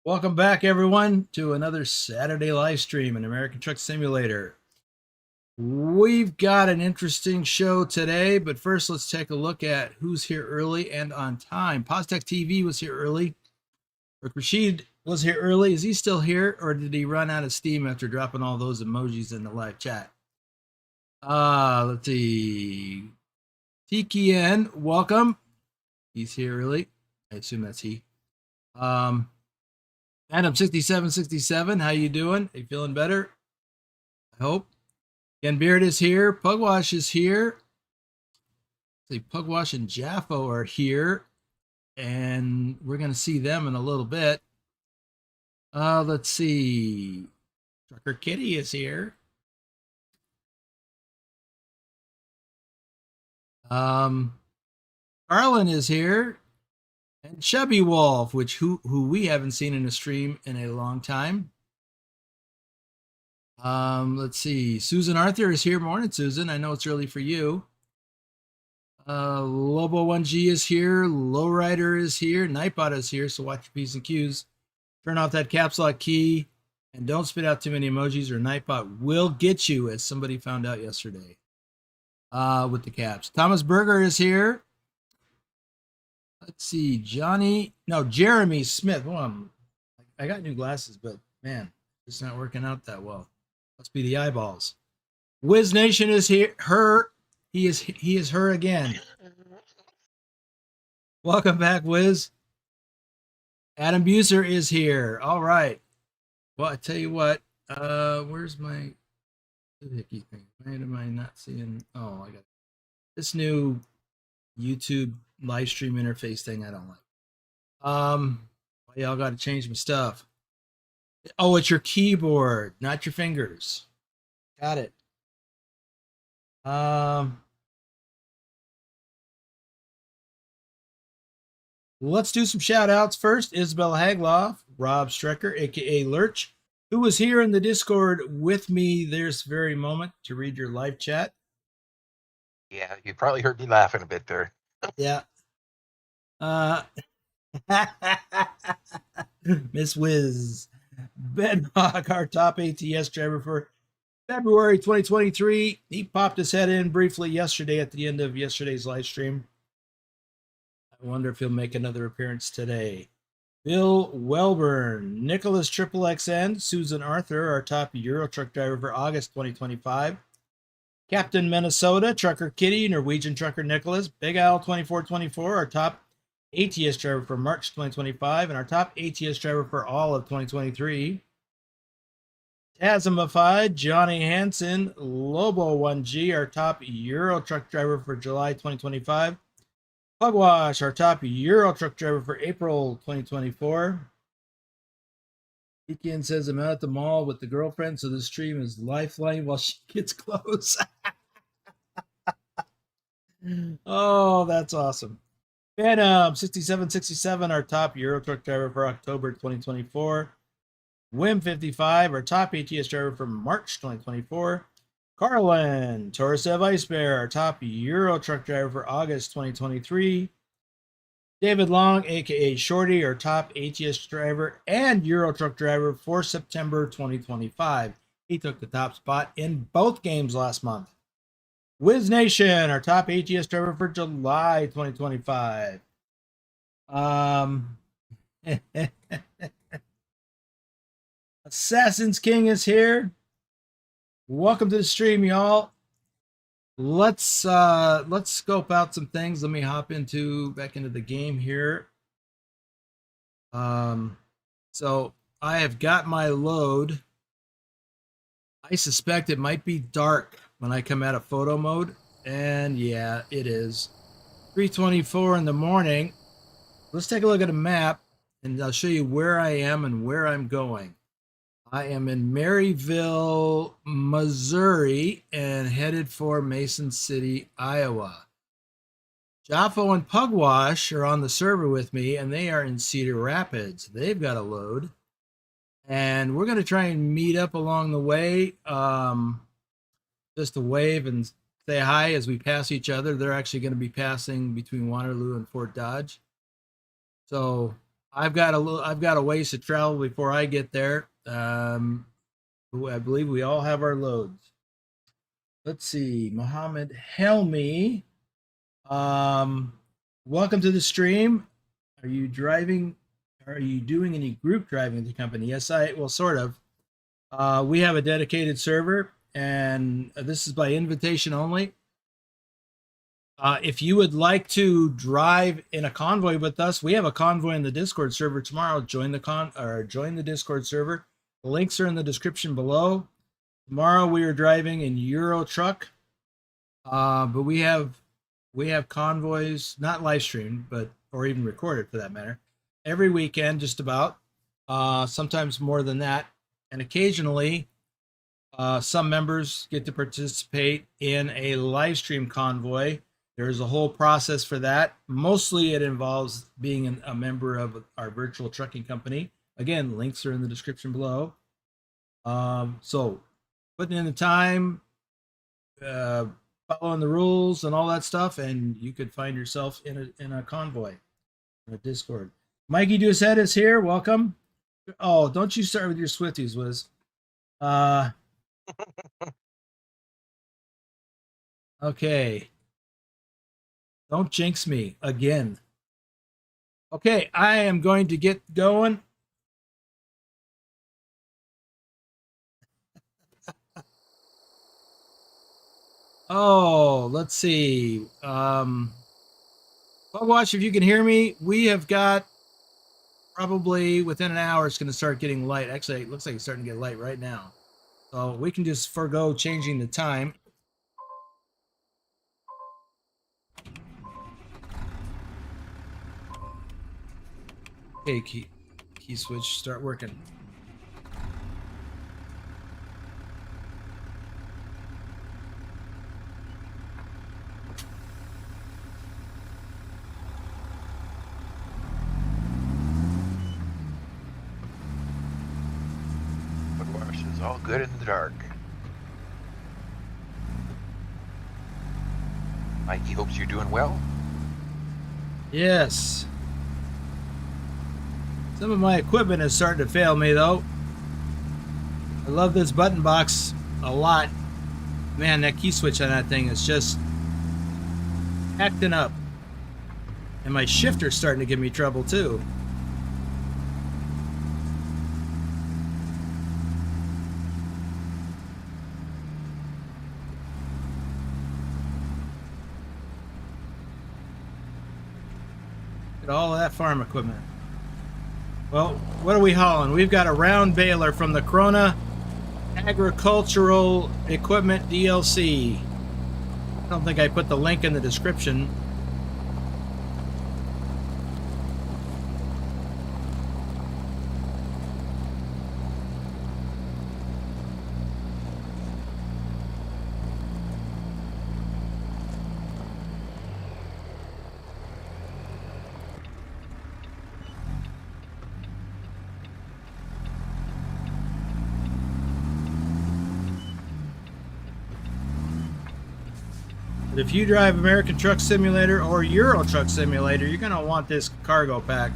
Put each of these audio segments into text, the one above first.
Welcome back, everyone, to another Saturday live stream in American Truck Simulator. We've got an interesting show today, but first let's take a look at who's here early and on time. Postech TV was here early. Rick Rashid was here early. Is he still here, or did he run out of steam after dropping all those emojis in the live chat? Let's see. TKN, welcome. He's here early. I assume that's he. Adam6767, how you doing? Are you feeling better? I hope. Ken Beard is here. Pugwash is here. See, Pugwash and Jaffo are here, and we're going to see them in a little bit. Let's see. Trucker Kitty is here. Carlin is here. And Chubby Wolf, who we haven't seen in a stream in a long time. Let's see. Susan Arthur is here. Morning, Susan. I know it's early for you. Lobo 1G is here. Lowrider is here. Nightbot is here. So watch your P's and Q's. Turn off that caps lock key. And don't spit out too many emojis or Nightbot will get you, as somebody found out yesterday. With the caps. Thomas Berger is here. Let's see, Jeremy Smith. Well, I got new glasses, but man, it's not working out that well. Must be the eyeballs. Wiz Nation is here. He is her again. Welcome back, Wiz. Adam Buser is here. All right. Well, I tell you what. Where's my hickey thing? Why am I not seeing? Oh, I got this new YouTube live stream interface thing I don't like. Y'all got to change my stuff. Oh, it's your keyboard, not your fingers. Got it. Let's do some shout outs first. Isabella Hagloff, Rob Strecker, aka Lurch, who was here in the Discord with me this very moment to read your live chat. Yeah, you probably heard me laughing a bit there. Yeah. Miss Wiz. Bedrock, our top ATS driver for February 2023. He popped his head in briefly yesterday at the end of yesterday's live stream. I wonder if he'll make another appearance today. Bill Welburn, Nicholas Triple XN, Susan Arthur, our top Euro truck driver for August 2025. Captain Minnesota, Trucker Kitty, Norwegian Trucker Nicholas, Big Al 2424, our top ATS driver for March 2025, and our top ATS driver for all of 2023. Tasmified, Johnny Hansen, Lobo 1G, our top Euro truck driver for July 2025. Pugwash, our top Euro truck driver for April 2024. Weekend says I'm out at the mall with the girlfriend, so this stream is lifeline while she gets close. Oh, that's awesome. Phantom 6767, our top Euro truck driver for October 2024. Wim 55, our top ATS driver for March 2024. Carlin Torsev Ice Bear, our top Euro truck driver for August 2023. David Long, aka Shorty, our top ATS driver and Euro truck driver for September 2025. He took the top spot in both games last month. Wiz Nation, our top ATS driver for July 2025. Assassin's King is here. Welcome to the stream, y'all. Let's scope out some things. Let me hop back into the game here. So I have got my load. I suspect it might be dark when I come out of photo mode, and yeah, it is 3:24 in the morning. Let's take a look at a map, and I'll show you where I am and where I'm going. I am in Maryville, Missouri, and headed for Mason City, Iowa. Jaffo and Pugwash are on the server with me, and they are in Cedar Rapids. They've got a load. And we're going to try and meet up along the way, just to wave and say hi as we pass each other. They're actually going to be passing between Waterloo and Fort Dodge. So I've got a ways to travel before I get there. I believe we all have our loads. Let's see, Mohammed Helmi. Welcome to the stream. Are you driving? Are you doing any group driving with the company? Yes, sort of. We have a dedicated server, and this is by invitation only. If you would like to drive in a convoy with us, we have a convoy in the Discord server tomorrow. Join the Discord server. The links are in the description below. Tomorrow we are driving in Euro Truck, but we have convoys, not live streamed, but or even recorded for that matter, every weekend, just about. Sometimes more than that, and occasionally, some members get to participate in a live stream convoy. There's a whole process for that. Mostly it involves being a member of our virtual trucking company. Again, links are in the description below. So putting in the time, following the rules and all that stuff, and you could find yourself in a convoy, in a Discord. Mikey Doucette is here. Welcome. Oh, don't you start with your Swifties, Wiz. Okay. Don't jinx me again. Okay, I am going to get going. Oh, let's see. Watch if you can hear me. We have got probably within an hour it's going to start getting light. Actually, it looks like it's starting to get light right now. So we can just forgo changing the time. Okay, key switch, start working. It's all good in the dark. Mikey hopes you're doing well. Yes. Some of my equipment is starting to fail me, though. I love this button box a lot. Man, that key switch on that thing is just acting up. And my shifter's starting to give me trouble, too. Look at all of that farm equipment. Well, what are we hauling? We've got a round baler from the KRONE Agricultural Equipment DLC. I don't think I put the link in the description. But if you drive American Truck Simulator or Euro Truck Simulator, you're going to want this cargo pack.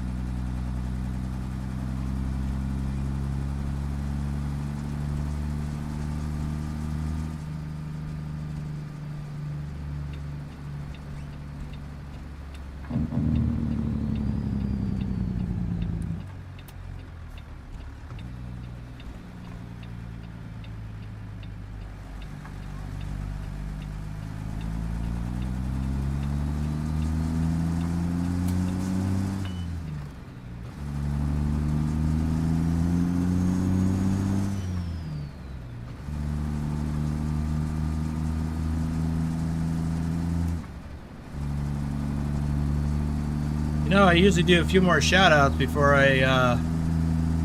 You know, I usually do a few more shout outs before I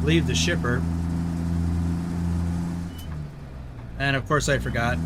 leave the shipper. And of course I forgot.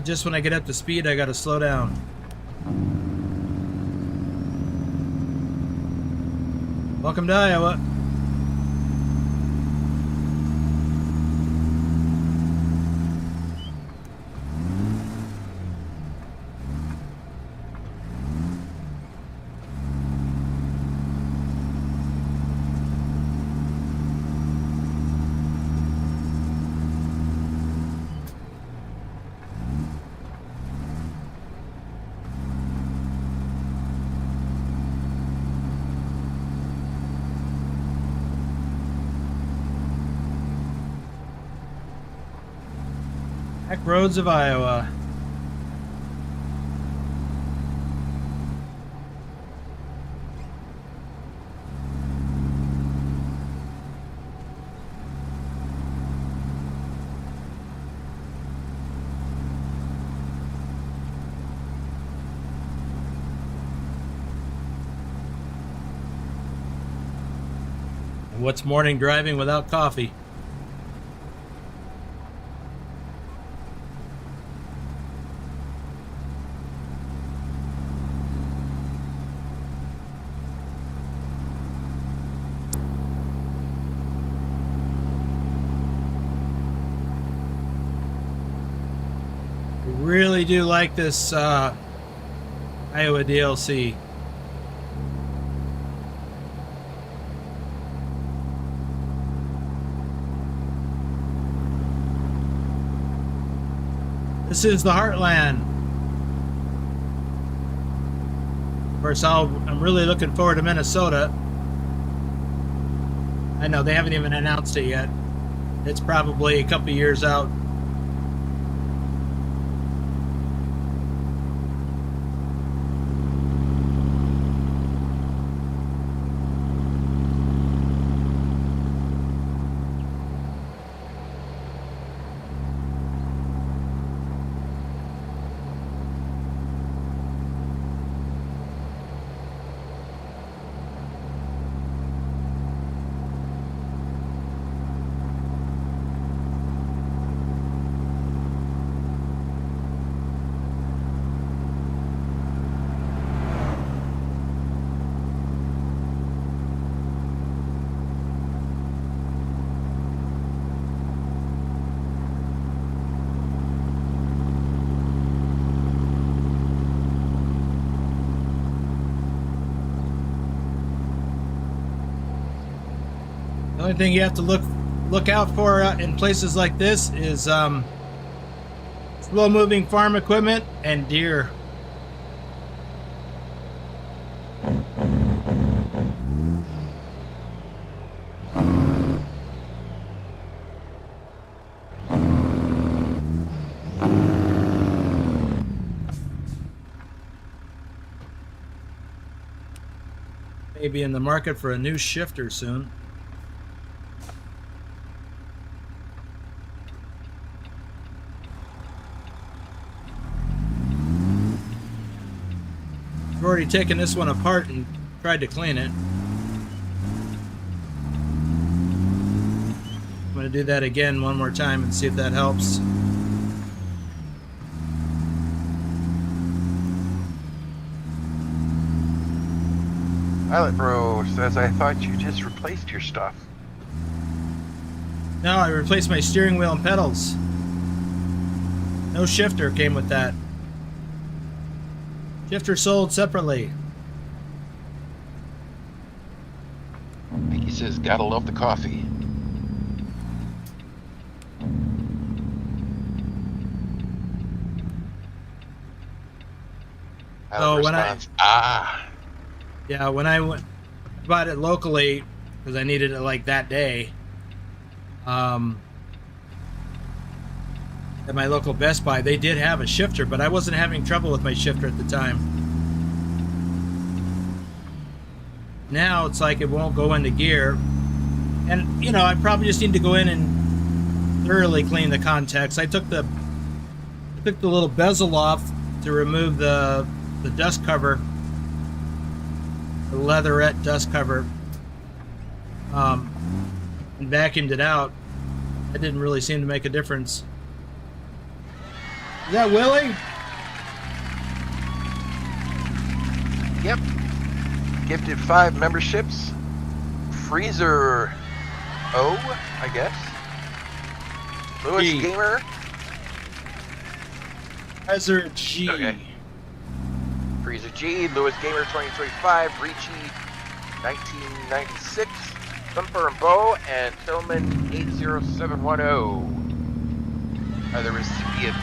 Just when I get up to speed, I gotta slow down. Welcome to Iowa. Back roads of Iowa. And what's morning driving without coffee? Really do like this Iowa DLC. This is the Heartland. Of course, I'm really looking forward to Minnesota. I know they haven't even announced it yet. It's probably a couple years out. The only thing you have to look out for in places like this is slow-moving farm equipment and deer. Maybe in the market for a new shifter soon. I've already taken this one apart and tried to clean it. I'm going to do that again one more time and see if that helps. Pilot Bro says, I thought you just replaced your stuff. No, I replaced my steering wheel and pedals. No shifter came with that. Shifter sold separately. He says, gotta love the coffee. Oh, when Yeah, when I bought it locally, because I needed it like that day, at my local Best Buy, they did have a shifter, but I wasn't having trouble with my shifter at the time. Now it's like it won't go into gear. And, you know, I probably just need to go in and thoroughly clean the contacts. I took the little bezel off to remove the dust cover, the leatherette dust cover, and vacuumed it out. It didn't really seem to make a difference. Is that Willie? Yep. Gifted 5 memberships. Freezer O, I guess. Lewis G. Gamer. Hazard G. Okay. Freezer G, Lewis Gamer 2025, Ricci 1996, Thumper and Bow, and Tillman 80710 are the recipients.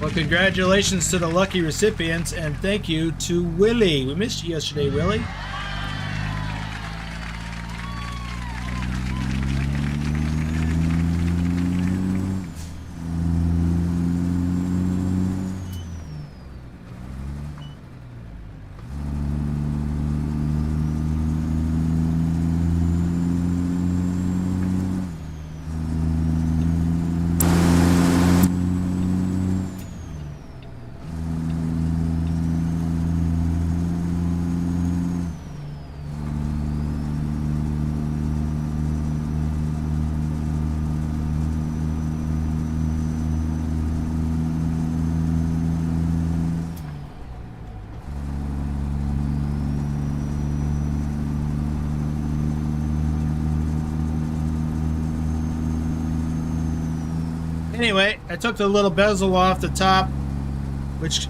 Well, congratulations to the lucky recipients, and thank you to Willie. We missed you yesterday, Willie. Anyway, I took the little bezel off the top, which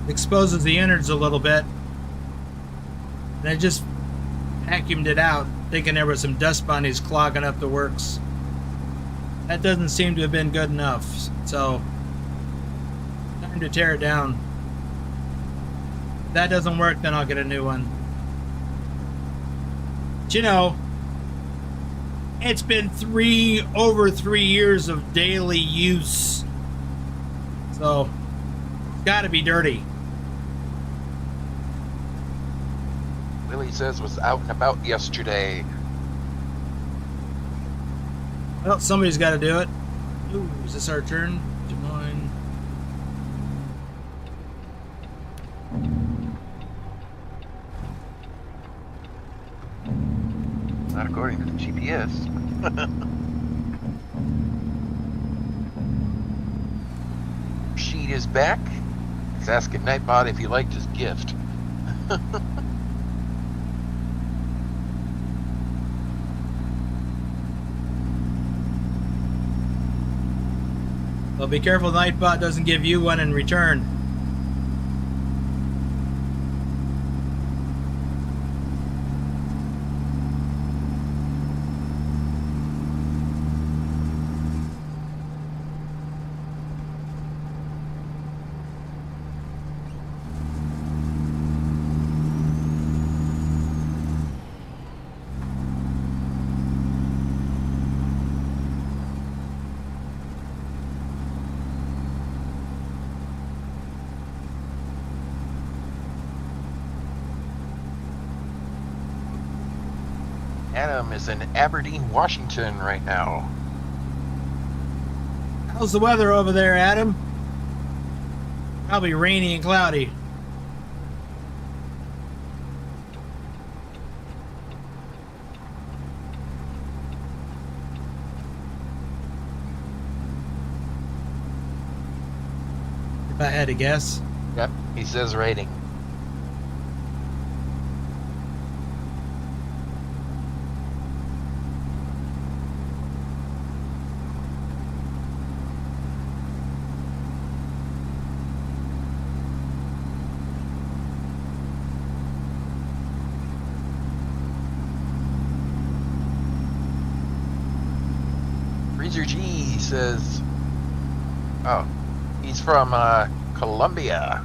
exposes the innards a little bit, and I just vacuumed it out, thinking there was some dust bunnies clogging up the works. That doesn't seem to have been good enough, so time to tear it down. If that doesn't work, then I'll get a new one. But you know, it's been over 3 years of daily use, so it's got to be dirty. Willie says was out and about yesterday. Well, somebody's got to do it. Ooh, is this our turn? Des Moines. Not according to the GPS. Sheet is back. He's asking Nightbot if he liked his gift. Well, be careful Nightbot doesn't give you one in return. Adam is in Aberdeen, Washington right now. How's the weather over there, Adam? Probably rainy and cloudy. If I had to guess. Yep, he says raining. Freezer G says, oh, he's from Colombia.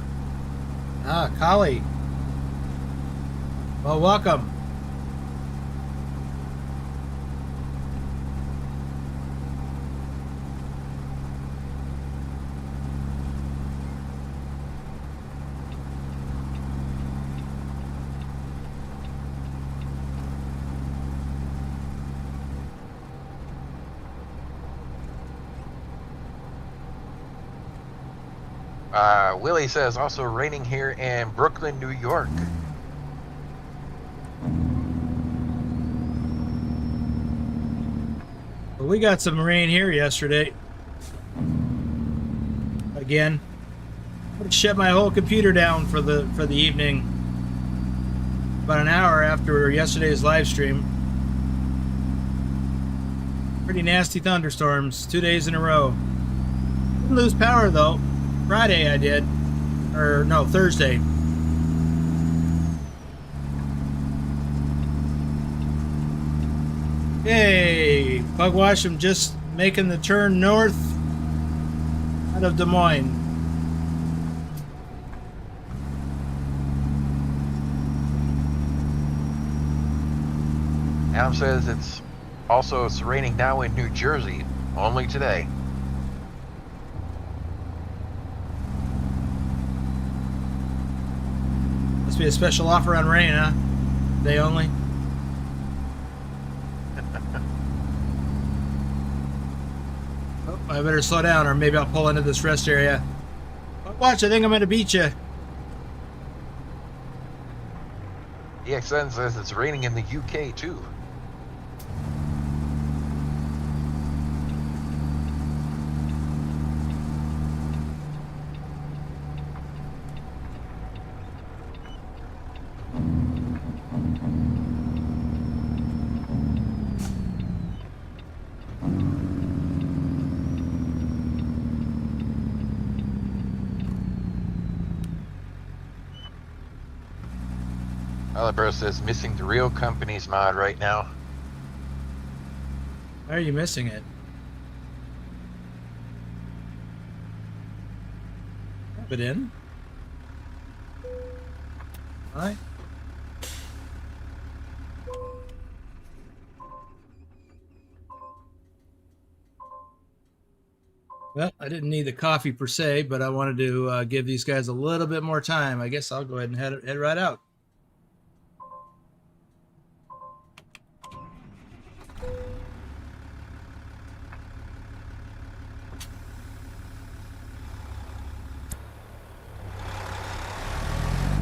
Ah, Collie. Well, welcome. Willie says also raining here in Brooklyn, New York. we got some rain here yesterday. Again. I'm gonna shut my whole computer down for the evening. About an hour after yesterday's live stream. Pretty nasty thunderstorms, 2 days in a row. Didn't lose power though. Friday I did. Or no, Thursday. Hey, Bugwash, I'm just making the turn north out of Des Moines. Adam says it's raining now in New Jersey, only today. Must be a special offer on rain, huh? Day only. Oh, I better slow down, or maybe I'll pull into this rest area. Watch, I think I'm gonna beat you. EXN says it's raining in the UK too. Alabro says missing the real company's mod right now. Why are you missing it? Rub it in. All right. Well, I didn't need the coffee per se, but I wanted to give these guys a little bit more time. I guess I'll go ahead and head right out.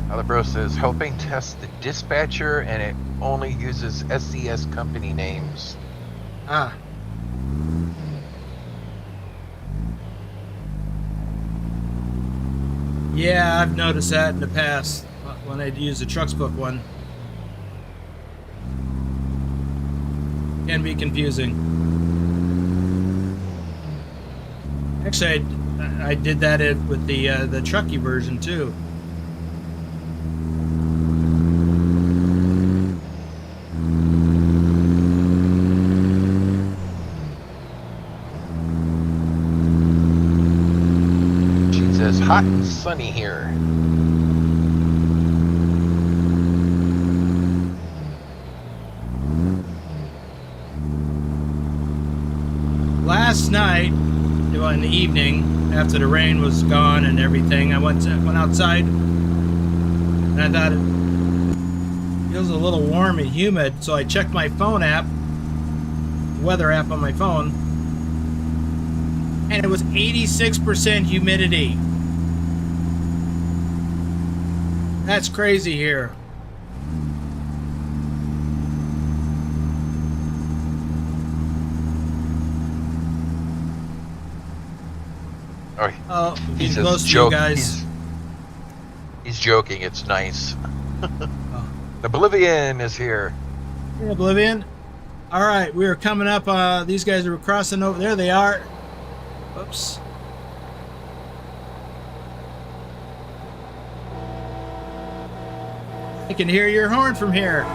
Alabro says helping test the dispatcher and it only uses SCS company names. Ah. Yeah, I've noticed that in the past when I'd use the TrucksBook one. Can be confusing. Actually, I did that with the Trucky version too. Hot and sunny here. Last night, in the evening, after the rain was gone and everything, I went outside, and I thought it feels a little warm and humid, so I checked my phone app, weather app on my phone, and it was 86% humidity. That's crazy here. Oh, he's close to you guys. He's joking. It's nice. Oh. The Bolivian is here. Hey, Oblivion. All right, we are coming up. These guys are crossing over. There they are. Oops. I can hear your horn from here.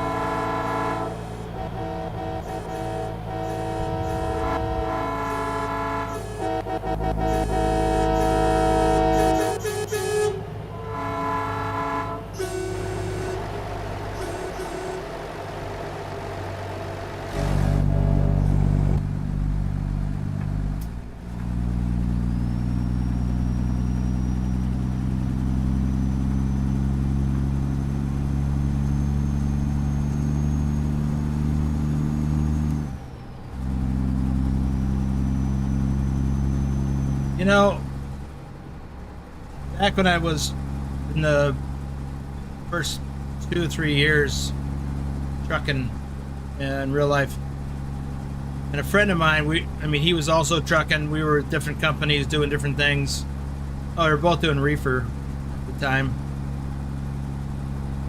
You know, back when I was in the first 2 or 3 years trucking in real life, And a friend of mine, I mean, he was also trucking. We were at different companies doing different things. Oh, we were both doing reefer at the time.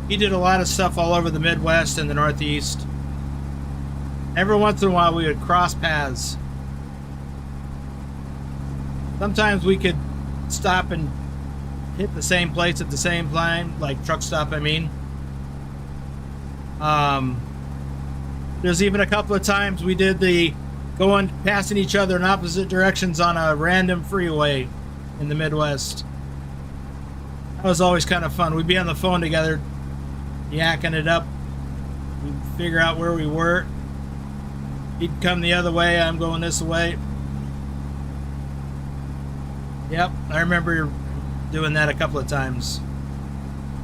He did a lot of stuff all over the Midwest and the Northeast. Every once in a while, we would cross paths. Sometimes we could stop and hit the same place at the same time, like truck stop, I mean. There's even a couple of times we did the passing each other in opposite directions on a random freeway in the Midwest. That was always kind of fun. We'd be on the phone together, yakking it up. We'd figure out where we were. He'd come the other way, I'm going this way. Yep, I remember doing that a couple of times.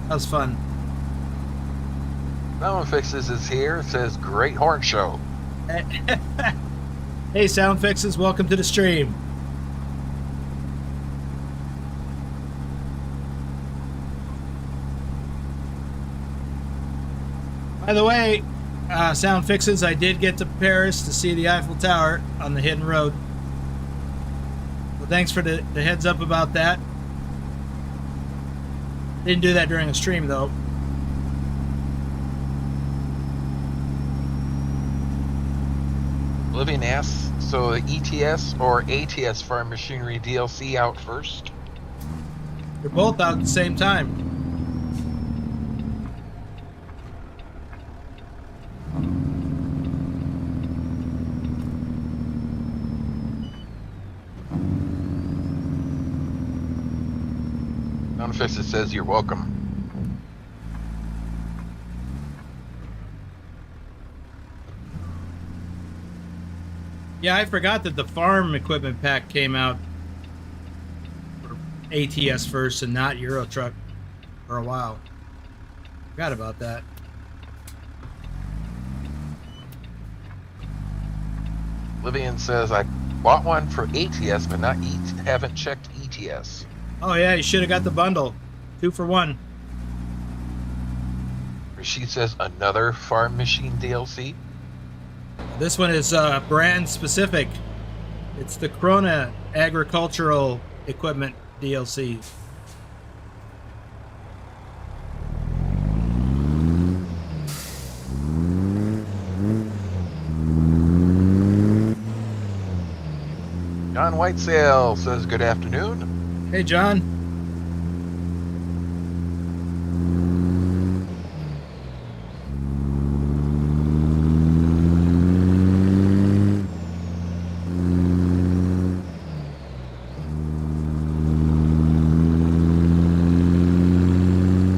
That was fun. Sound Fixes is here. It says, great horn show. Hey, Sound Fixes, welcome to the stream. By the way, Sound Fixes, I did get to Paris to see the Eiffel Tower on the hidden road. So thanks for the heads up about that. Didn't do that during a stream, though. Living asks, so the ETS or ATS farm machinery DLC out first? They're both out at the same time. Sound Fixes says you're welcome. Yeah, I forgot that the farm equipment pack came out for ATS first and not Euro Truck for a while. Forgot about that. Livian says, I bought one for ATS, but haven't checked ETS. Oh yeah, you should have got the bundle. 2 for 1. She says, another farm machine DLC? This one is brand specific. It's the KRONE agricultural equipment DLC. John Whitesail says, good afternoon. Hey, John.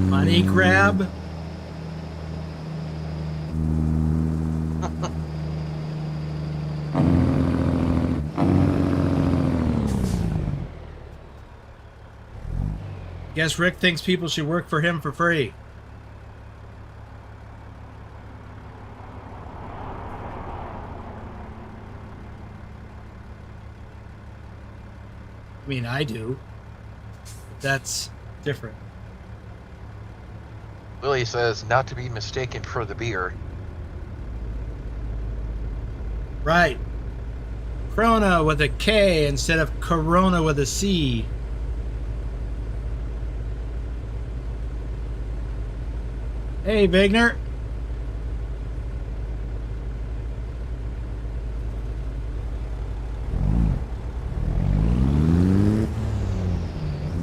Money grab. Guess Rick thinks people should work for him for free. I mean, I do. But that's different. Willie says, not to be mistaken for the beer. Right. KRONE with a K instead of Corona with a C. Hey, Wagner.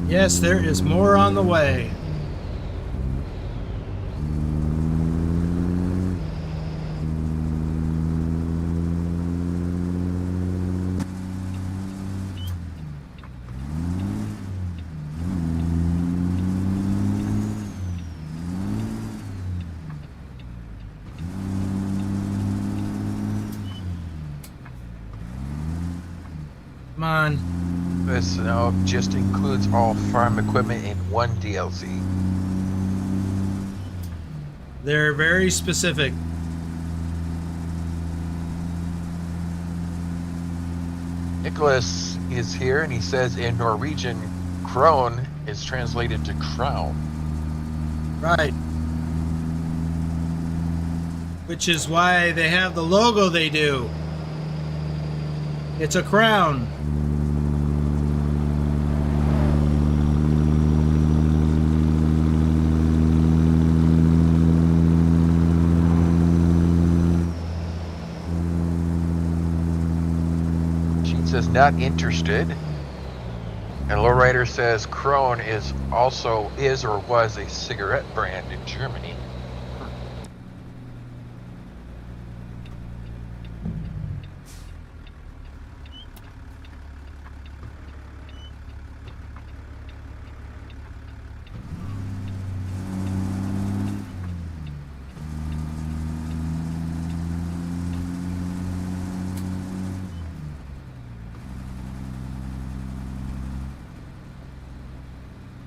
Yes, there is more on the way. Come on. This now just includes all farm equipment in one DLC. They're very specific. Nicholas is here and he says in Norwegian, krone is translated to crown. Right. Which is why they have the logo they do. It's a crown. She says not interested. And Lowrider says KRONE is or was a cigarette brand in Germany.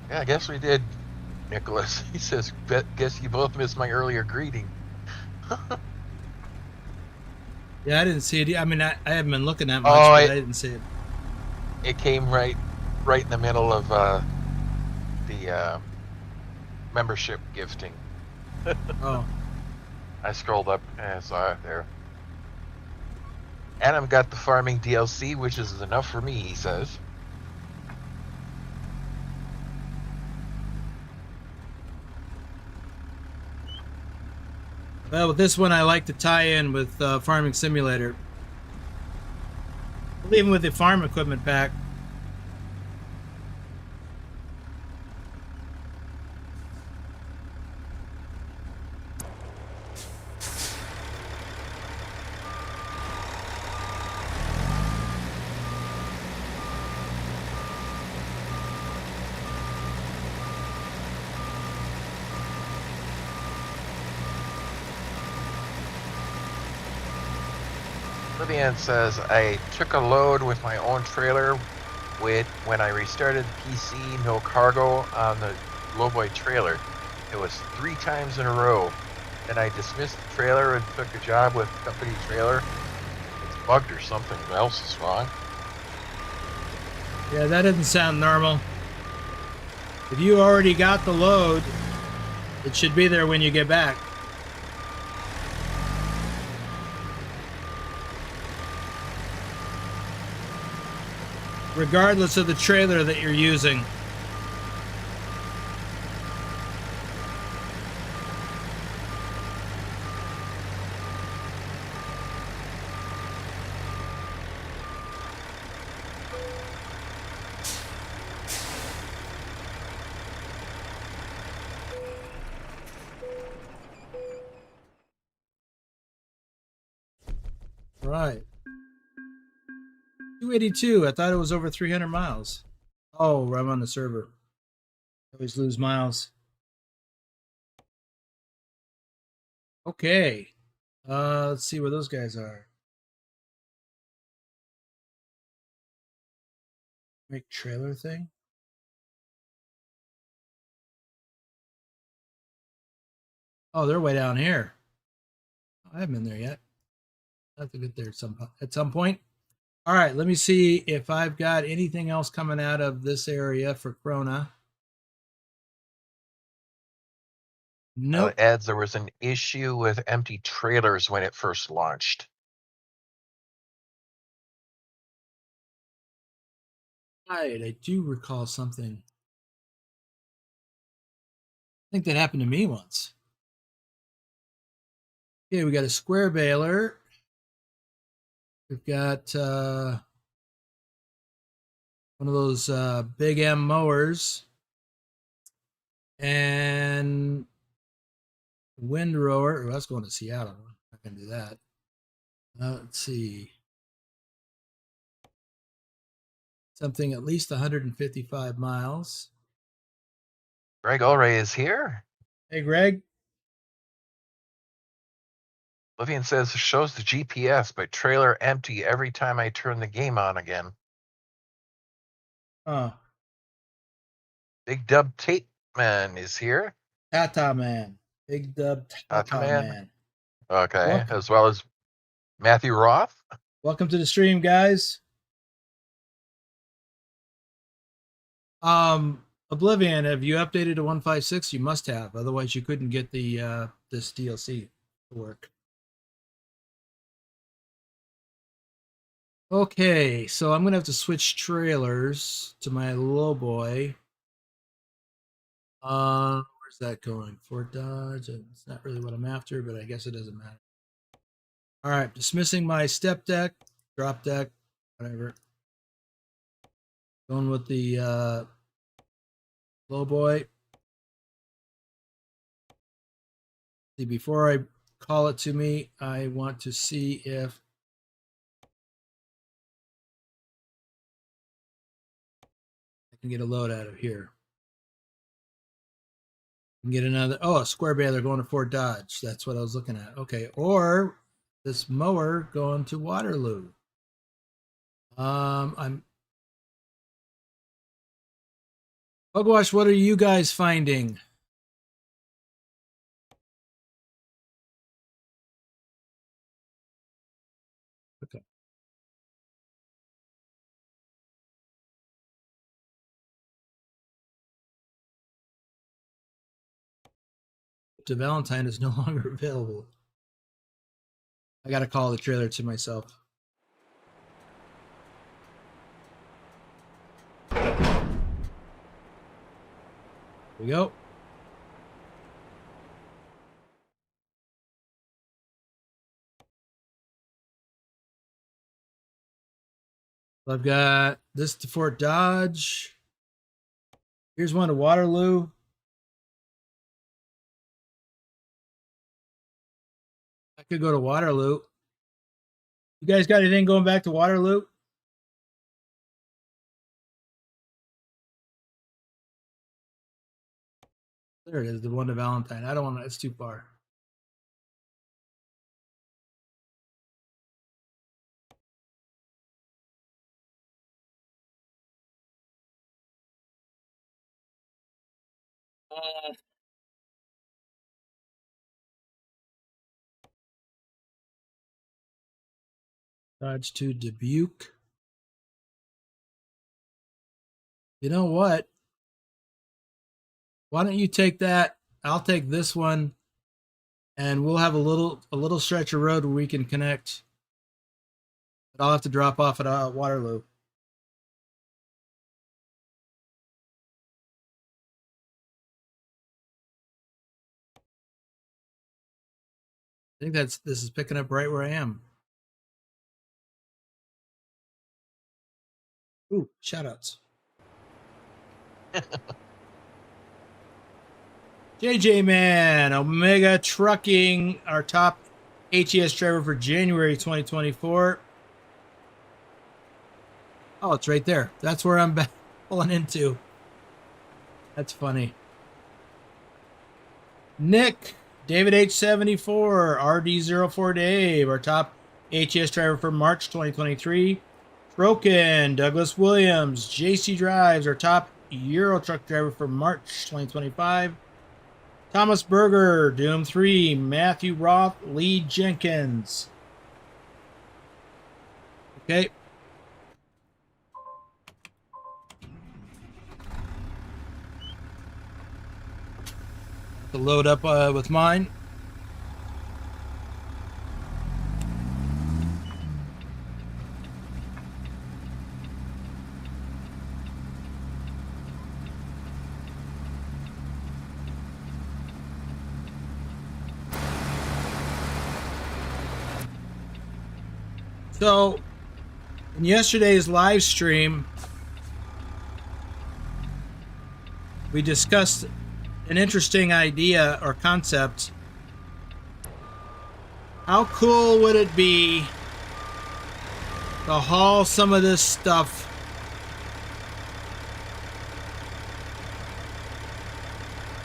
Yeah, I guess we did, Nicholas. He says, guess you both missed my earlier greeting. Yeah, I didn't see it. I mean, I haven't been looking that much, Oh, but I didn't see it. it came right in the middle of the membership gifting. Oh. I scrolled up and I saw it there. Adam got the farming DLC, which is enough for me, he says. Well, with this one, I like to tie in with Farming Simulator. Even with the farm equipment pack. Vivian says, I took a load with my own trailer when I restarted the PC, no cargo on the lowboy trailer. It was 3 times in a row. Then I dismissed the trailer and took a job with company trailer. It's bugged or something else is wrong. Yeah, that doesn't sound normal. If you already got the load, it should be there when you get back. Regardless of the trailer that you're using. Right. 282. I thought it was over 300 miles. Oh, I'm on the server. Always lose miles. Okay. Let's see where those guys are. Make trailer thing. Oh, they're way down here. I haven't been there yet. I have to get there at some point. All right, let me see if I've got anything else coming out of this area for KRONE. Nope. Adds there was an issue with empty trailers when it first launched. Right, I do recall something. I think that happened to me once. Okay, we got a square baler. We've got one of those big M mowers and windrower. Oh, that's going to Seattle. I'm not going to do that. Let's see. Something at least 155 miles. Greg Ulray is here. Hey, Greg. Livian says shows the GPS, but trailer empty every time I turn the game on again. Oh, Big Dub Tape Man is here. Tata Man. Big Dub Tata Man. Okay, Welcome. as well as Matthew Roth. Welcome to the stream, guys. Oblivion, have you updated to 156? You must have, otherwise you couldn't get the this DLC to work. Okay, so I'm gonna have to switch trailers to my lowboy. Where's that going? Fort Dodge. It's not really what I'm after, but I guess it doesn't matter. All right, dismissing my step deck, drop deck, whatever. Going with the lowboy. See, before I call it to me, I want to see if I can get a load out of here. And get another, a square baler going to Fort Dodge. That's what I was looking at. Okay, or this mower going to Waterloo. I'm Pugwash, what are you guys finding? Okay. To Valentine is no longer available. I gotta call the trailer to myself. Here we go. So I've got this to Fort Dodge. Here's one to Waterloo. I could go to Waterloo. You guys got anything going back to Waterloo? There it is, the one to Valentine. I don't want to, it's too far. Dodge to Dubuque. You know what? Why don't you take that? I'll take this one, and we'll have a little stretch of road where we can connect. But I'll have to drop off at Waterloo. I think this is picking up right where I am. Ooh, shout outs. JJ Man, Omega Trucking, our top HES driver for January 2024. Oh, it's right there. That's where I'm pulling into. That's funny. Nick, David H74, RD04 Dave, our top HES driver for March 2023. Broken, Douglas Williams, JC Drives, our top Euro truck driver for March 2025. Thomas Berger, Doom 3, Matthew Roth, Lee Jenkins. Okay. To load up with mine. So, in yesterday's live stream, we discussed an interesting idea or concept. How cool would it be to haul some of this stuff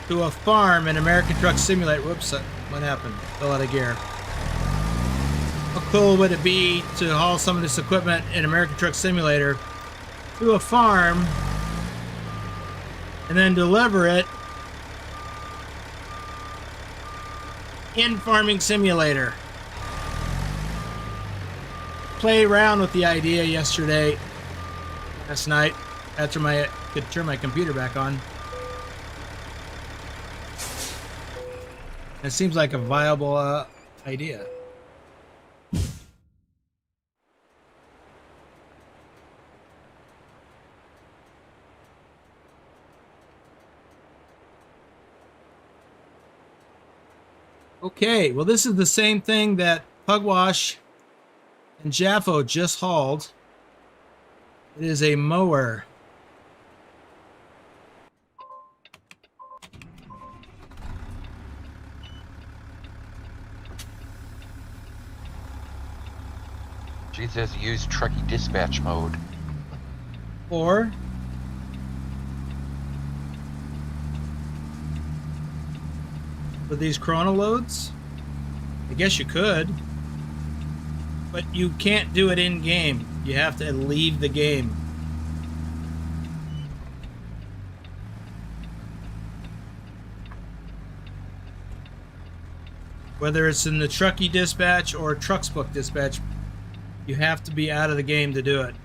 to a farm in American Truck Simulator? Whoops, what happened? Fell out of gear. How cool would it be to haul some of this equipment in American Truck Simulator to a farm and then deliver it in Farming Simulator? Play around with the idea last night, after I could turn my computer back on. It seems like a viable idea. Okay, well, this is the same thing that Pugwash and Jaffo just hauled. It is a mower. She says use Trucky dispatch mode. Or for these chrono loads, I guess you could, but you can't do it in game. You have to leave the game. Whether it's in the Trucky dispatch or TrucksBook dispatch, you have to be out of the game to do it.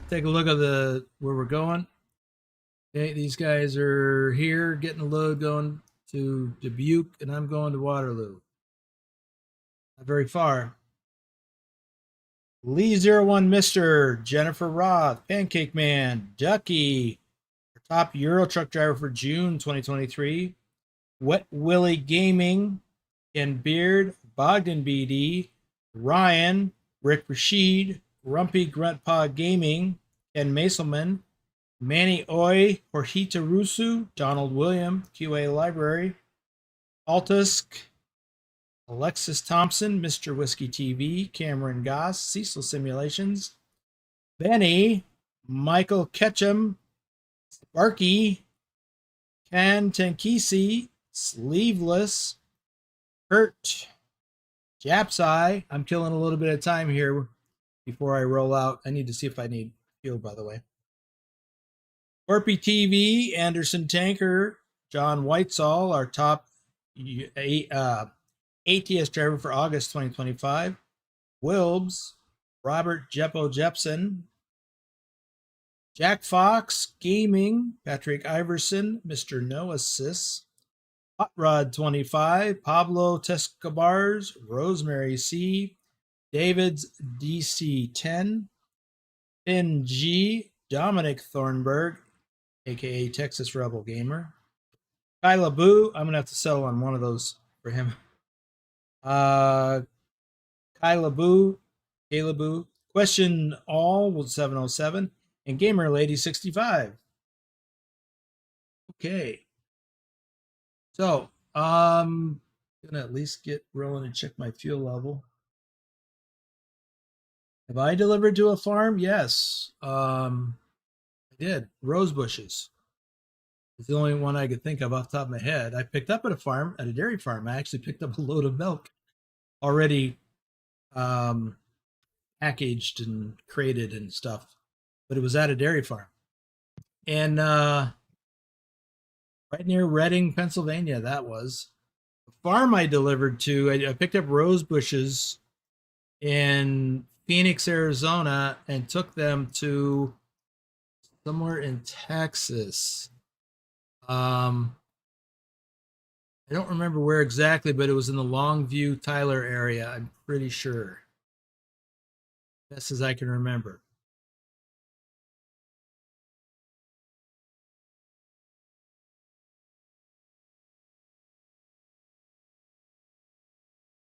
Take a look at where we're going. Okay, these guys are here getting a load going to Dubuque, and I'm going to Waterloo. Not very far. Lee01 Mister, Jennifer Roth, Pancake Man, Ducky, our top Euro truck driver for June 2023. Wet Willie Gaming, Ken Beard, Bogdan BD, Ryan, Rick Rashid, Grumpy Gruntpaw Gaming, Ken Maselman, Manny Oy, Jorgita Rusu, Donald William, QA Library, Altusk, Alexis Thompson, Mr. Whiskey TV, Cameron Goss, Cecil Simulations, Benny, Michael Ketchum, Sparky, Ken Tenkisi, Sleeveless, Kurt, Japsai. I'm killing a little bit of time here before I roll out. I need to see if I need fuel, by the way. Orpy TV, Anderson Tanker, John Whitesall, our top ATS driver for August 2025. Wilbs, Robert Jeppo Jepson, Jack Fox Gaming, Patrick Iverson, Mr. Noah Sis, Hot Rod 25, Pablo Tescabars, Rosemary C, David's DC 10, Finn G, Dominic Thornburg, aka Texas Rebel Gamer, Kyla Boo. I'm gonna have to settle on one of those for him. Kyla Boo, Kayla Boo, Question All with 707, and Gamer Lady 65. Okay. So, gonna at least get rolling and check my fuel level. Have I delivered to a farm? Yes. I did. Rose bushes. It's the only one I could think of off the top of my head. I picked up at a farm, at a dairy farm. I actually picked up a load of milk already packaged and crated and stuff. But it was at a dairy farm. And right near Reading, Pennsylvania, that was. The farm I delivered to, I picked up rose bushes in Phoenix, Arizona, and took them to somewhere in Texas. I don't remember where exactly, but it was in the Longview, Tyler area. I'm pretty sure. Best as I can remember.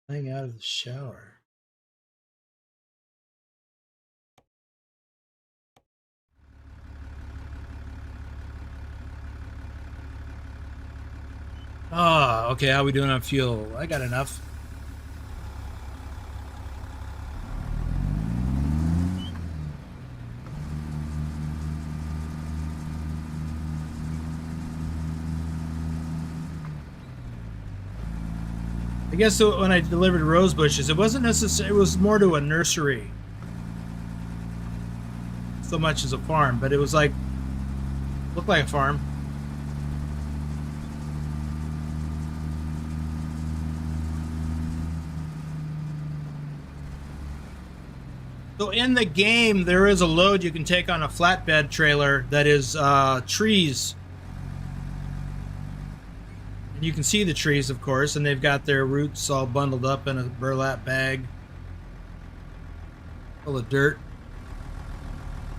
Playing out of the shower. Oh, okay. How are we doing on fuel? I got enough. I guess when I delivered rose bushes, it wasn't necessary. It was more to a nursery, so much as a farm. But it was like, looked like a farm. So in the game, there is a load you can take on a flatbed trailer that is trees. And you can see the trees, of course, and they've got their roots all bundled up in a burlap bag full of dirt.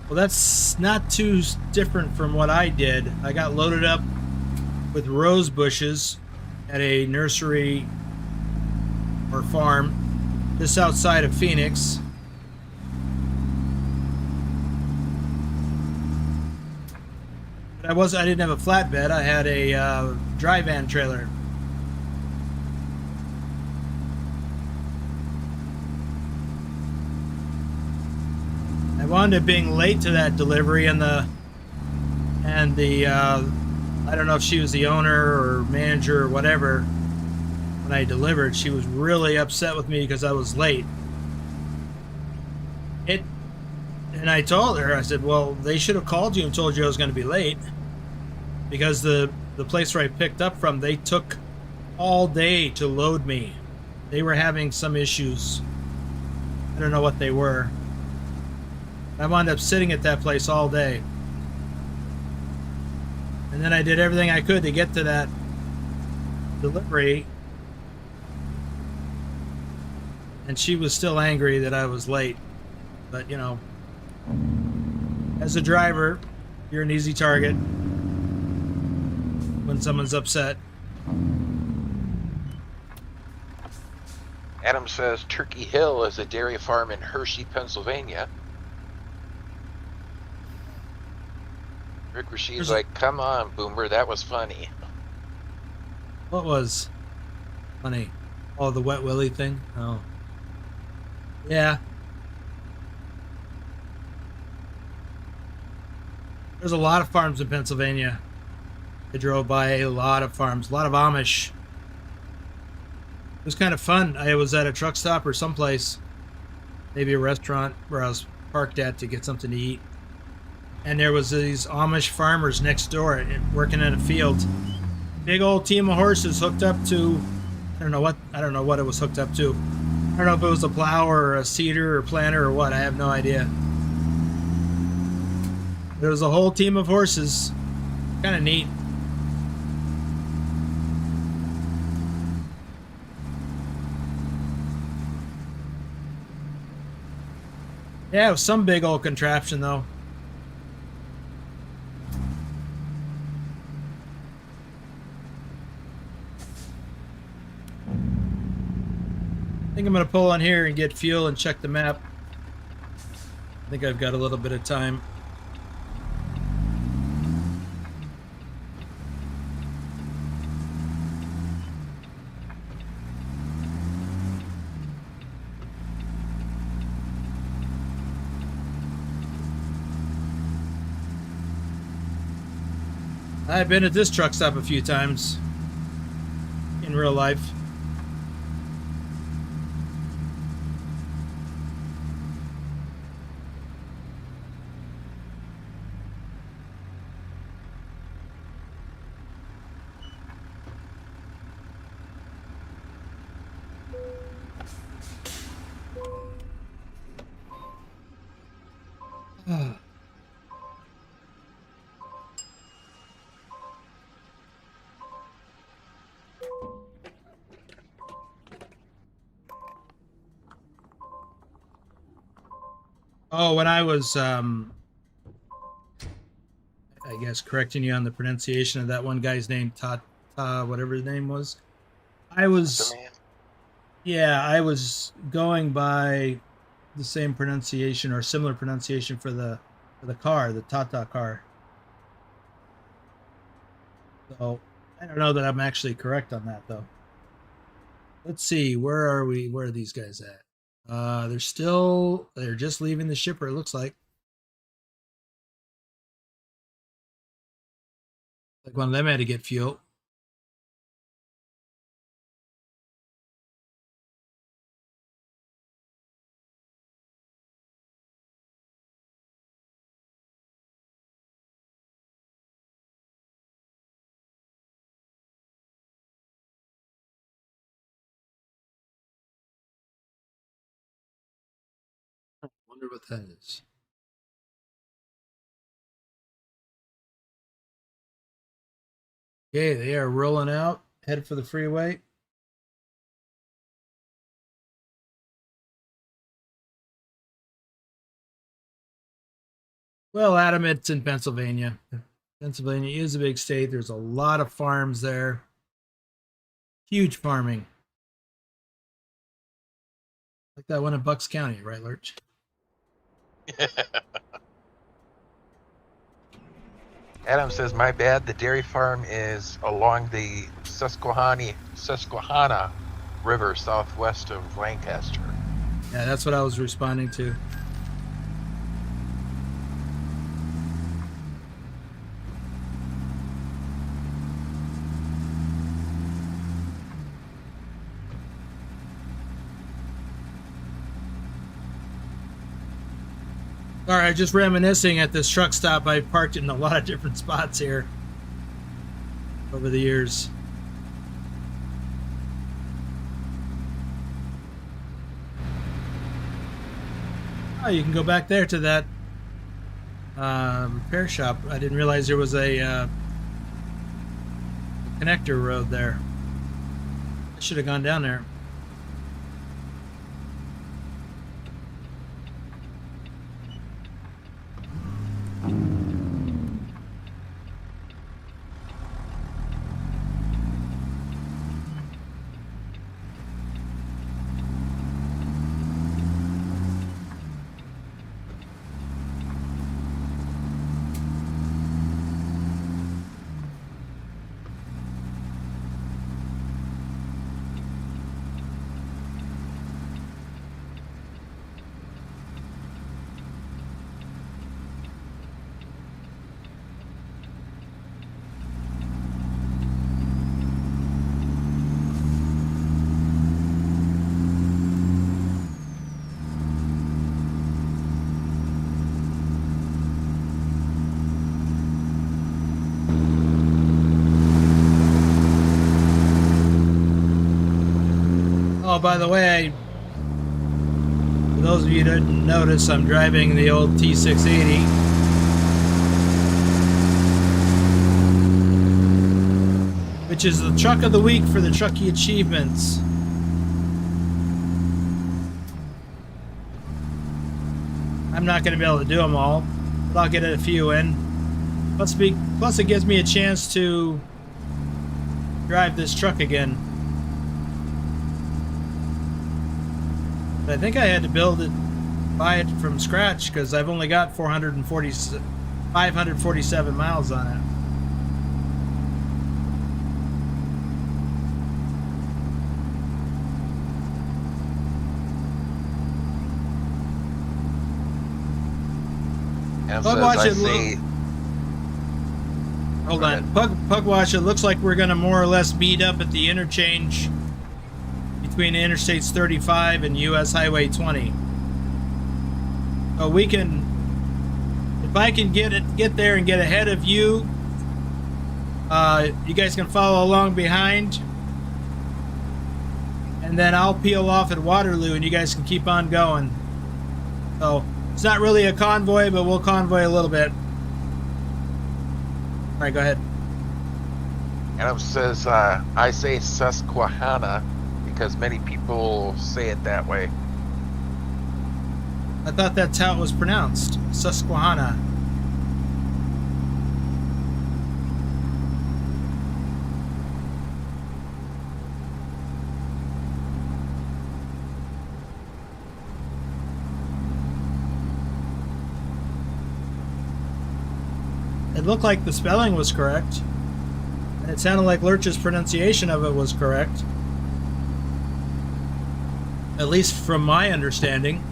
Well, that's not too different from what I did. I got loaded up with rose bushes at a nursery or farm just outside of Phoenix. But I didn't have a flatbed. I had a dry van trailer. I wound up being late to that delivery, and the I don't know if she was the owner or manager or whatever. When I delivered, she was really upset with me because I was late. And I told her, I said, well, they should have called you and told you I was going to be late, because the place where I picked up from, they took all day to load me. They were having some issues. I don't know what they were. I wound up sitting at that place all day. And then I did everything I could to get to that delivery. And she was still angry that I was late. But, you know, as a driver, you're an easy target when someone's upset. Adam says Turkey Hill is a dairy farm in Hershey, Pennsylvania. Rick Rasheed's like, come on, Boomer, that was funny. What was funny? Oh, the Wet Willie thing? Oh. Yeah. There's a lot of farms in Pennsylvania. I drove by a lot of farms, a lot of Amish. It was kind of fun. I was at a truck stop or someplace, maybe a restaurant where I was parked at to get something to eat. And there was these Amish farmers next door working in a field. Big old team of horses hooked up to, I don't know what it was hooked up to. I don't know if it was a plow or a seeder or planter or what. I have no idea. There was a whole team of horses. Kind of neat. Yeah, it was some big old contraption though. I think I'm going to pull on here and get fuel and check the map. I think I've got a little bit of time. I've been at this truck stop a few times in real life. Oh, when I was, I guess, correcting you on the pronunciation of that one guy's name, whatever his name was. I was, yeah, I was going by the same pronunciation or similar pronunciation for the car, the Tata car. So I don't know that I'm actually correct on that though. Let's see, where are we? Where are these guys at? They're just leaving the shipper, it looks like. Like one of them had to get fuel. Wonder what that is. Okay, they are rolling out, headed for the freeway. Well, Adam, it's in Pennsylvania. Pennsylvania is a big state. There's a lot of farms there. Huge farming. Like that one in Bucks County, right, Lurch? Adam says, "My bad. The dairy farm is along the Susquehanna River, southwest of Lancaster." Yeah, that's what I was responding to. All right, just reminiscing at this truck stop. I parked in a lot of different spots here over the years. Oh, you can go back there to that repair shop. I didn't realize there was a connector road there. I should have gone down there. Oh, by the way, for those of you who didn't notice, I'm driving the old T680. Which is the truck of the week for the Trucky achievements. I'm not going to be able to do them all, but I'll get a few in. Plus it gives me a chance to drive this truck again. I think I had to buy it from scratch because I've only got 547 miles on it. And Pugwash, says, hold on. Pugwash, it looks like we're going to more or less meet up at the interchange between Interstates 35 and US Highway 20. So we can, if I can get there and get ahead of you, you guys can follow along behind, and then I'll peel off at Waterloo and you guys can keep on going. So it's not really a convoy, but we'll convoy a little bit. All right, go ahead. Adam says, "I say Susquehanna because many people say it that way." I thought that's how it was pronounced. Susquehanna. It looked like the spelling was correct. And it sounded like Lurch's pronunciation of it was correct. At least from my understanding.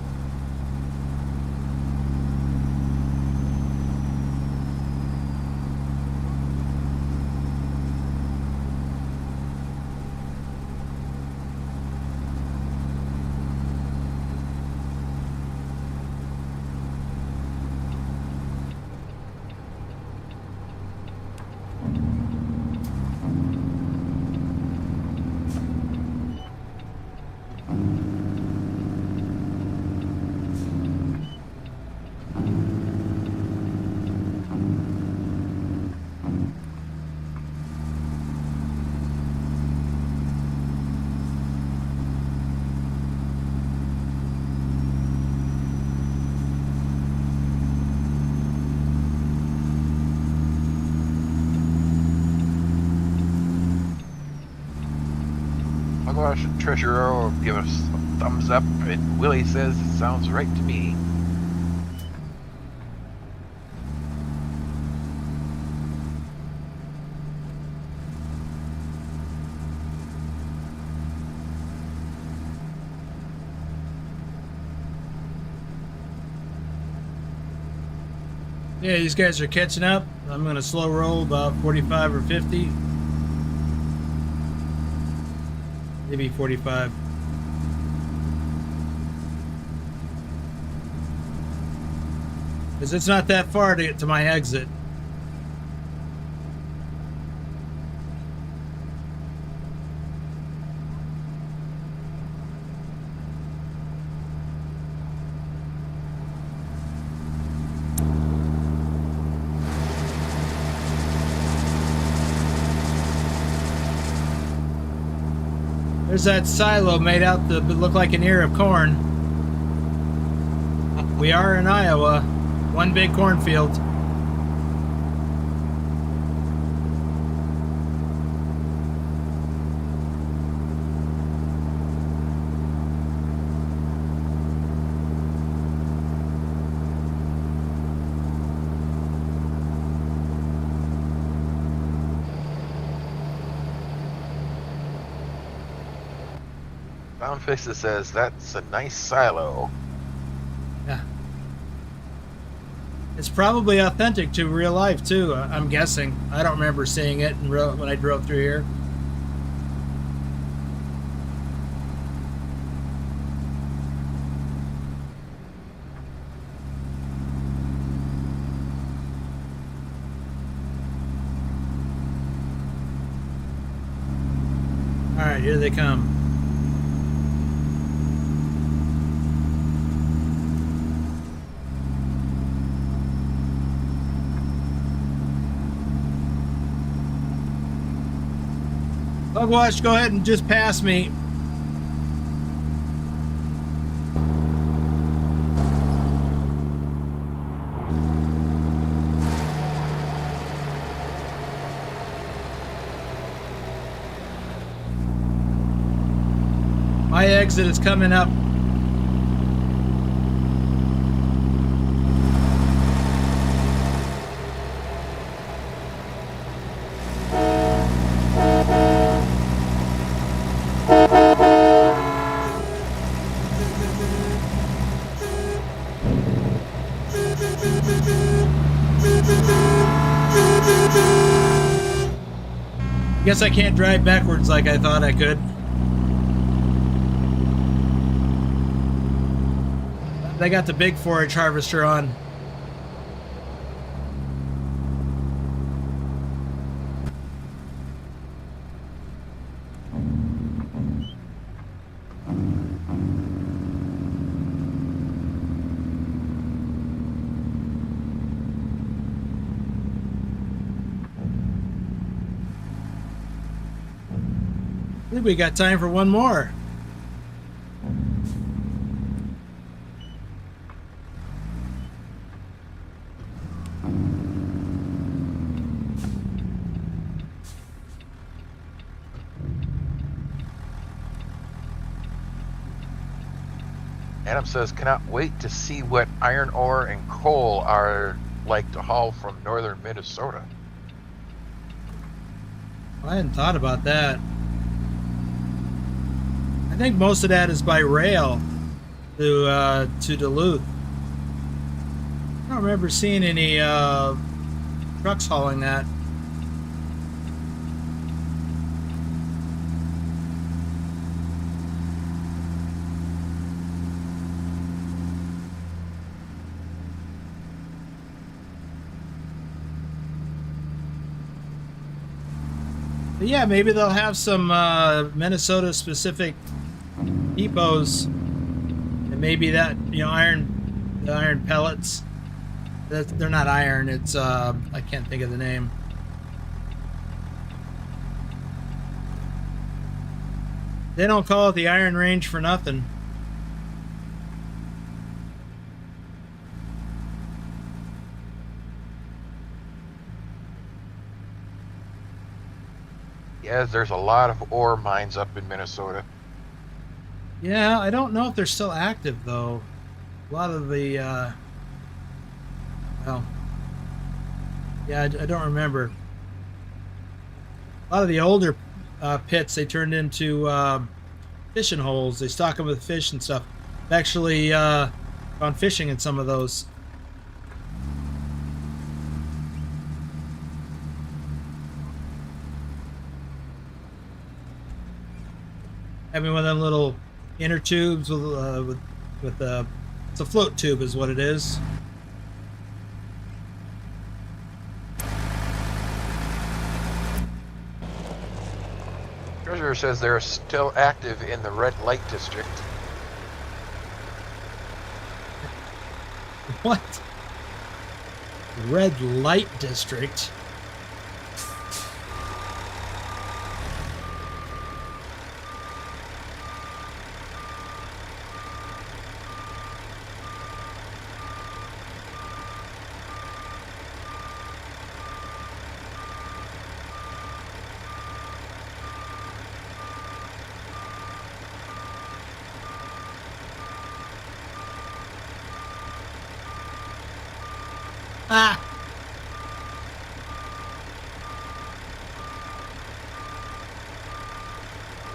Pugwash and Treasurer will give us a thumbs up, and Willie says it sounds right to me. Yeah, these guys are catching up. I'm going to slow roll about 45 or 50. Maybe 45. Because it's not that far to get to my exit. There's that silo made out to look like an ear of corn. We are in Iowa. One big cornfield. Brown Fixer says that's a nice silo. Yeah. It's probably authentic to real life too. I'm guessing. I don't remember seeing it in real, when I drove through here. All right, here they come. Pugwash, go ahead and just pass me. My exit is coming up. Guess I can't drive backwards like I thought I could. They got the big forage harvester on. I think we got time for one more. Adam says, cannot wait to see what iron ore and coal are like to haul from northern Minnesota. I hadn't thought about that. I think most of that is by rail to Duluth. I don't remember seeing any trucks hauling that. But yeah, maybe they'll have some Minnesota specific depots, and maybe that, you know, the iron pellets. They're not iron. It's I can't think of the name. They don't call it the Iron Range for nothing. Yeah, there's a lot of ore mines up in Minnesota. Yeah, I don't know if they're still active though. A lot of the well, yeah, I don't remember. A lot of the older pits they turned into fishing holes. They stock them with fish and stuff. I've actually gone fishing in some of those. Having one of them little inner tubes with it's a float tube is what it is. Treasurer says they're still active in the red light district. What? Red light district? Ah!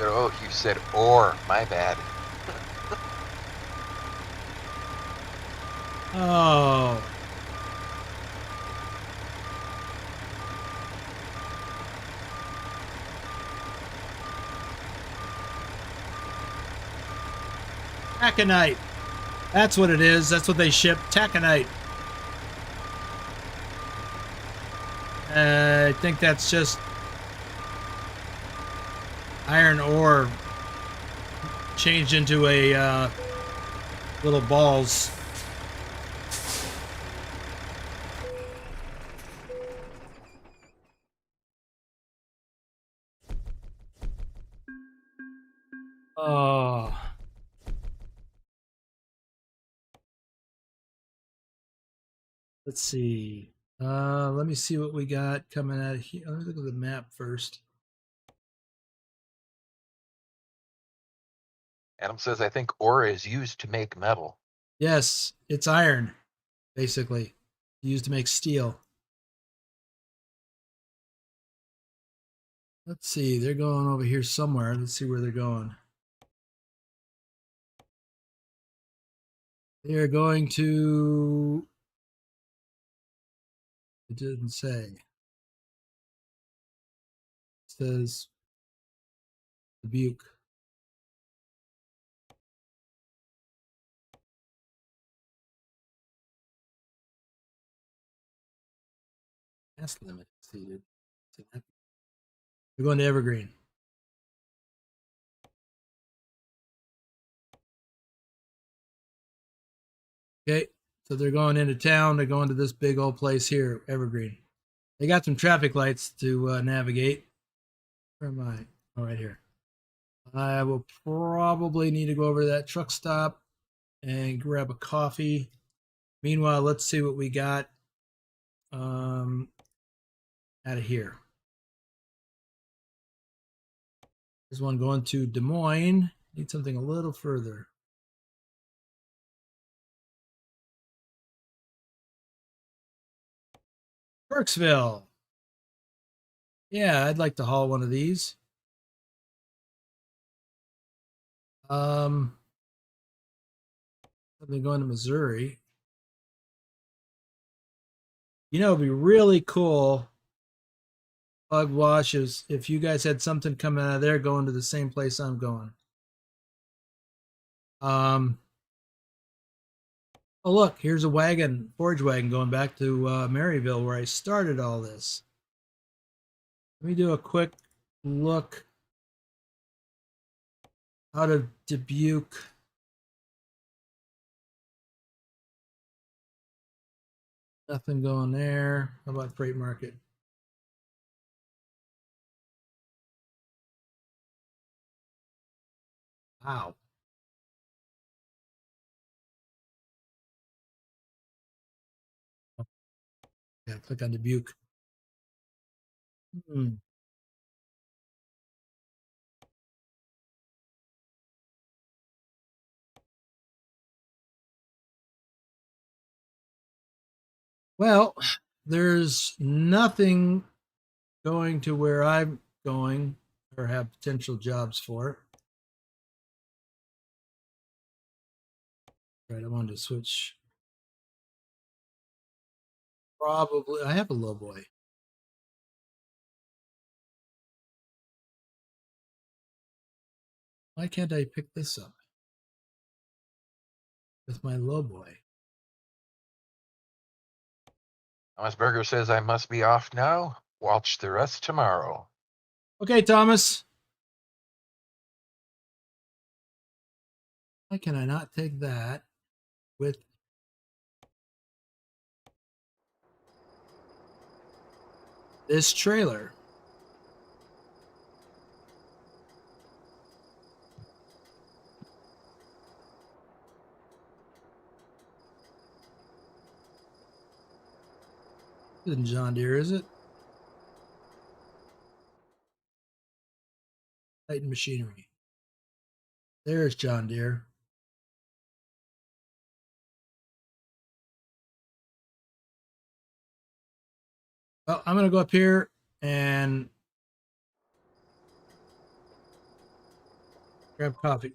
Oh, you said ore. My bad. Oh. Taconite. That's what it is. That's what they ship. Taconite. I think that's just iron ore changed into a little balls. Oh. Let's see. Let me see what we got coming out of here. Let me look at the map first. Adam says, I think ore is used to make metal. Yes, it's iron, basically, used to make steel. Let's see. They're going over here somewhere. Let's see where they're going. They are going to. It didn't say. It says Dubuque. Gas limit exceeded. We're going to Evergreen. Okay, so they're going into town. They're going to this big old place here, Evergreen. They got some traffic lights to navigate. Where am I? Oh, right here. I will probably need to go over to that truck stop and grab a coffee. Meanwhile, let's see what we got um, out of here. There's one going to Des Moines. Need something a little further. Kirksville. Yeah, I'd like to haul one of these. Something going to Missouri. You know, it'd be really cool. Bug wash is if you guys had something coming out of there going to the same place I'm going. Um, oh look, here's a wagon, forage wagon going back to Maryville where I started all this. Let me do a quick look out of Dubuque. Nothing going there. How about freight market? Wow. Yeah, click on Dubuque. Hmm. Well, there's nothing going to where I'm going or have potential jobs for. Right, I wanted to switch. Probably, I have a low boy. Why can't I pick this up with my low boy? Thomas Berger says I must be off now. Watch the rest tomorrow. Okay, Thomas. Why can I not take that with this trailer? This isn't John Deere, is it? Titan Machinery. There's John Deere. Well, I'm going to go up here and grab coffee.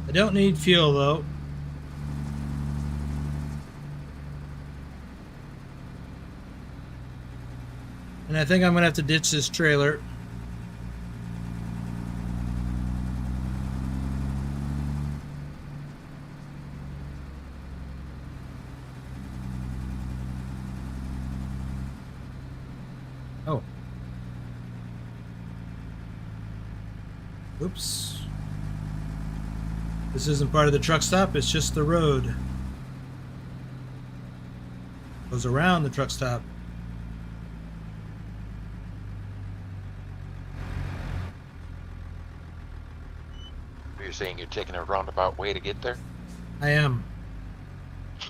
I don't need fuel though. And I think I'm going to have to ditch this trailer. Oh. Oops. This isn't part of the truck stop, it's just the road. Goes around the truck stop. You're saying you're taking a roundabout way to get there? I am. I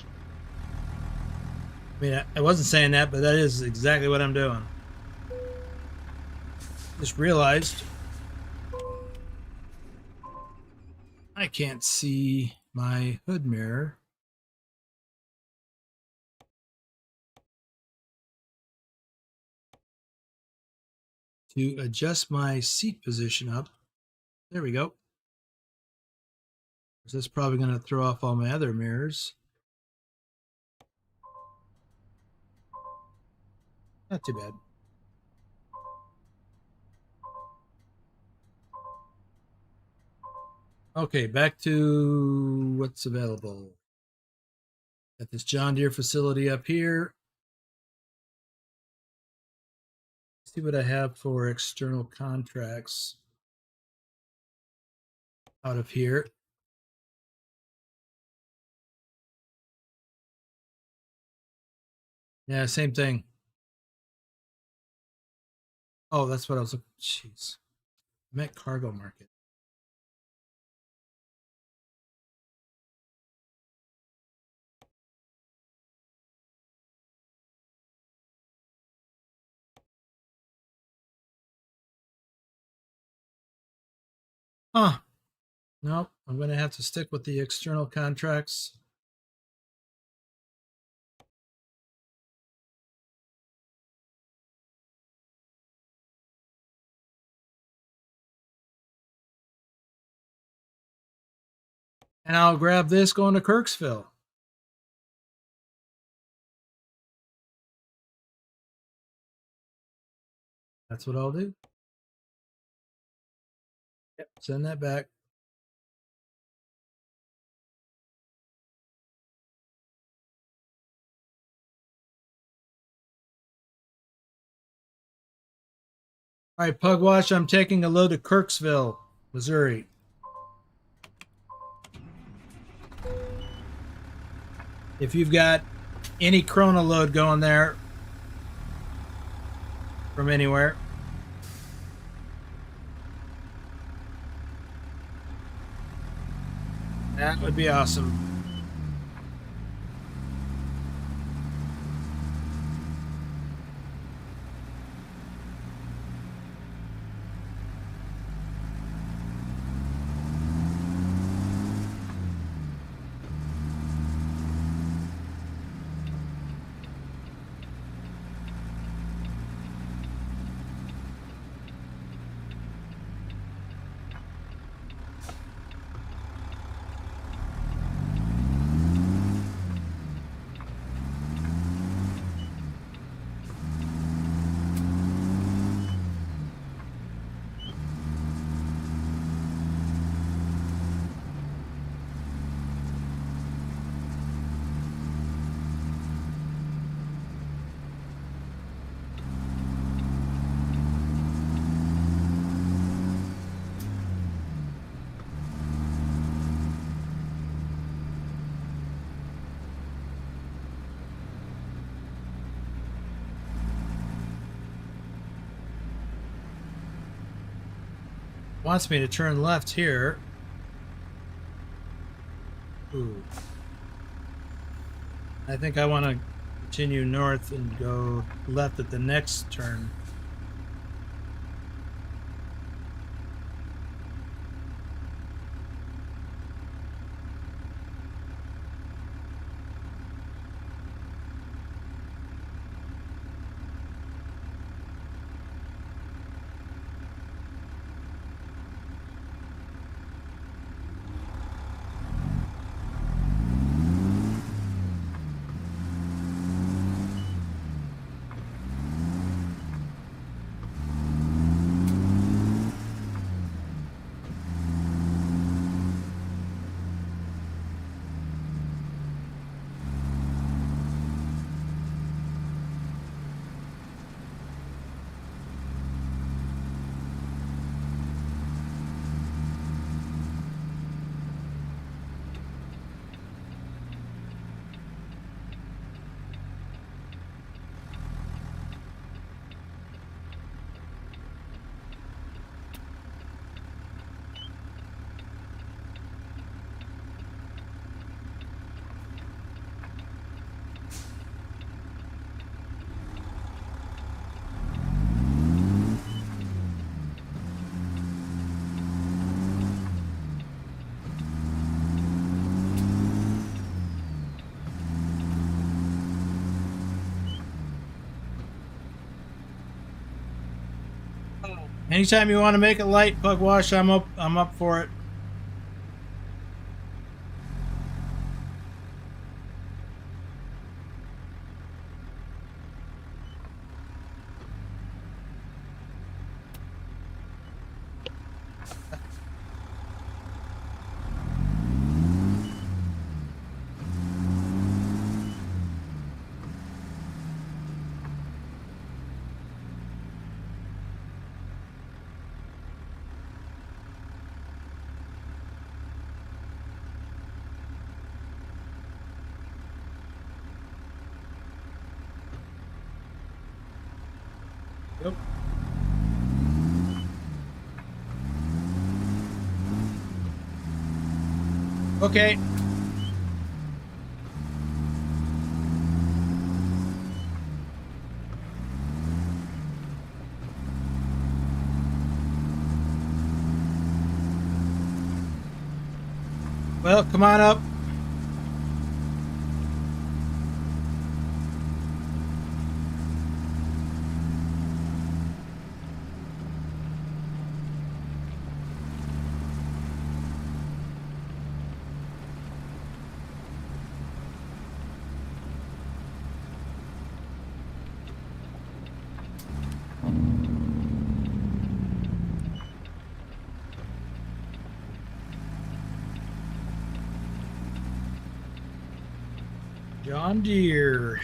mean, I wasn't saying that, but that is exactly what I'm doing. Just realized I can't see my hood mirror. To adjust my seat position up. There we go. That's probably going to throw off all my other mirrors. Not too bad. Okay, back to what's available. Got this John Deere facility up here. See what I have for external contracts out of here. Yeah, same thing. Oh, that's what I was looking. Jeez. I'm at cargo market. Huh. Nope. I'm going to have to stick with the external contracts. And I'll grab this going to Kirksville. That's what I'll do. Yep, send that back. All right, Pugwash, I'm taking a load to Kirksville, Missouri. If you've got any KRONE load going there from anywhere, that would be awesome. Wants me to turn left here. Ooh. I think I want to continue north and go left at the next turn. Anytime you want to make it light, Pugwash, I'm up for it. Yep. Okay. Well, come on up. John Deere.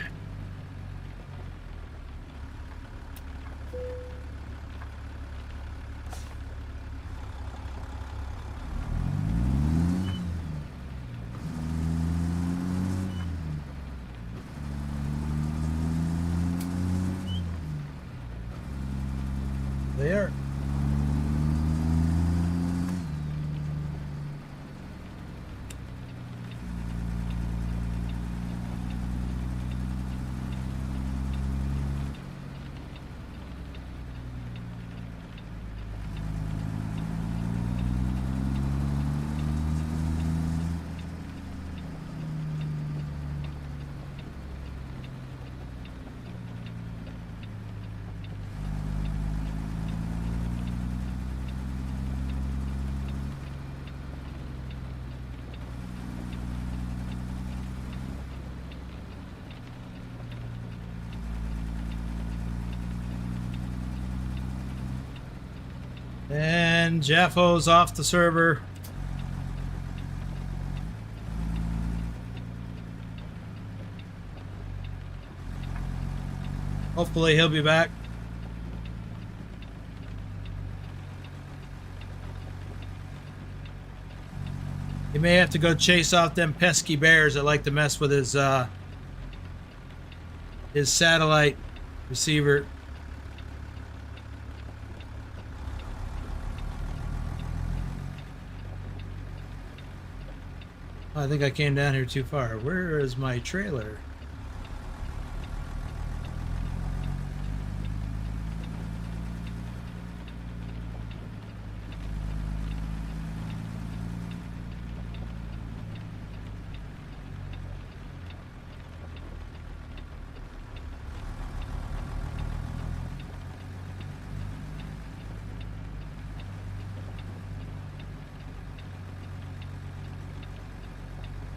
There. And Jaffo's off the server. Hopefully he'll be back. He may have to go chase off them pesky bears that like to mess with his satellite receiver. I think I came down here too far. Where is my trailer?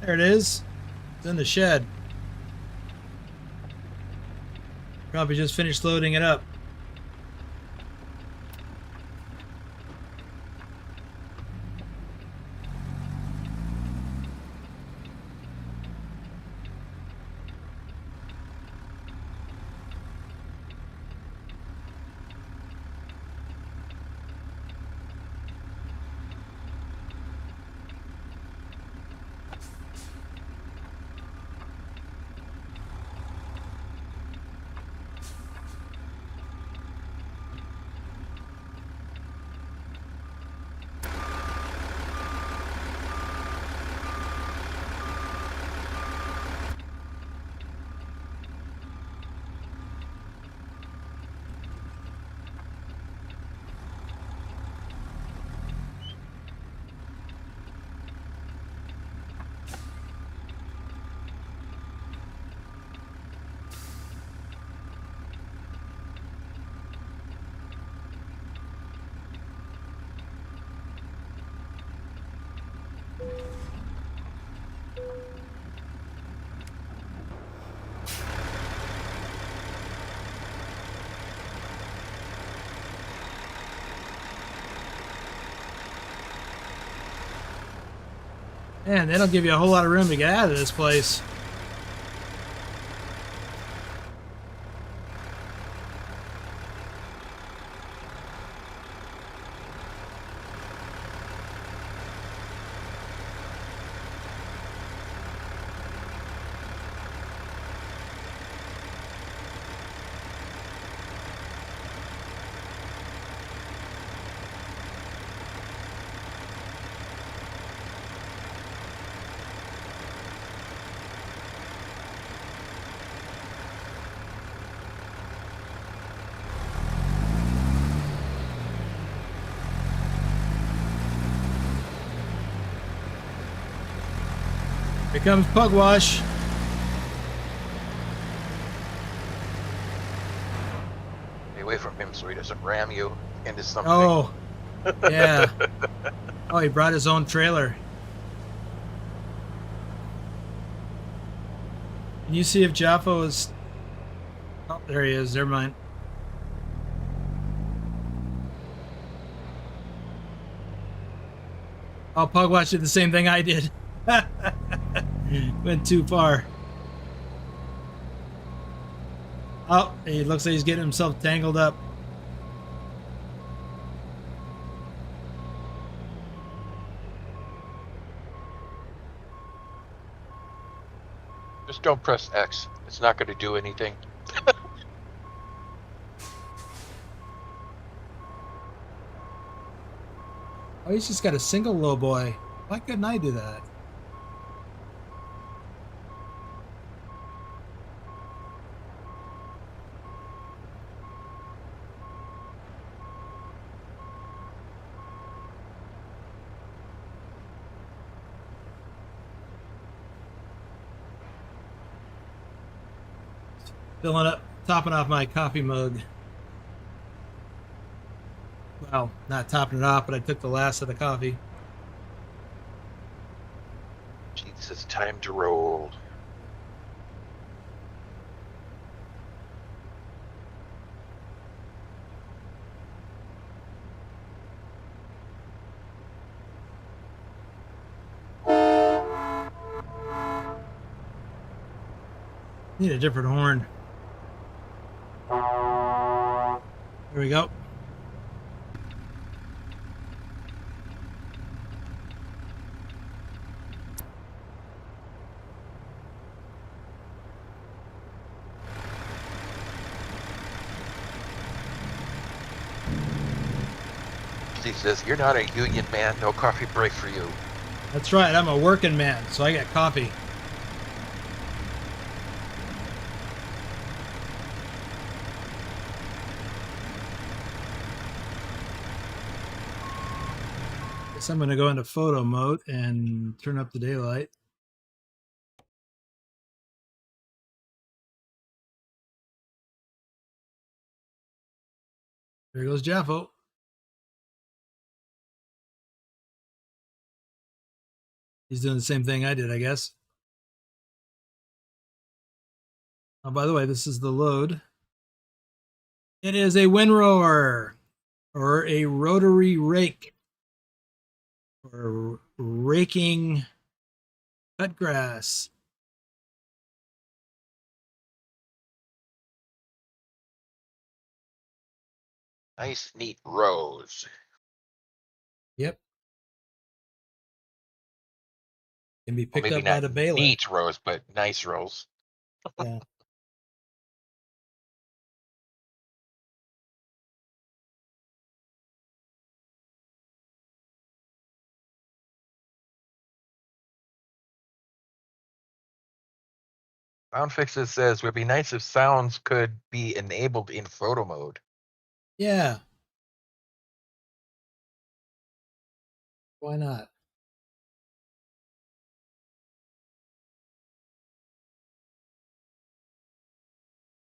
There it is. It's in the shed. Probably just finished loading it up. Man, they don't give you a whole lot of room to get out of this place. Here comes Pugwash. Stay away from him so he doesn't ram you into something. Oh, yeah. Oh, he brought his own trailer. Can you see if Jaffa is... Oh, there he is. Never mind. Oh, Pugwash did the same thing I did. Went too far. Oh, he looks like he's getting himself tangled up. Just don't press X. It's not going to do anything. Oh, he's just got a single low boy. Why couldn't I do that? Filling up, topping off my coffee mug. Well, not topping it off, but I took the last of the coffee. Jeez, it's time to roll. Need a different horn. There we go. He says, "You're not a union man. No coffee break for you." That's right. I'm a working man, so I got coffee. Guess I'm going to go into photo mode and turn up the daylight. There goes Jaffo. He's doing the same thing I did, I guess. Oh, by the way, this is the load. It is a windrower or a rotary rake for raking cut grass. Nice, neat rows. Yep. Can be Well, picked maybe up by not the baler. neat rows, but nice rows. Yeah. Sound Fixes says, "Would be nice if sounds could be enabled in photo mode." Yeah. Why not?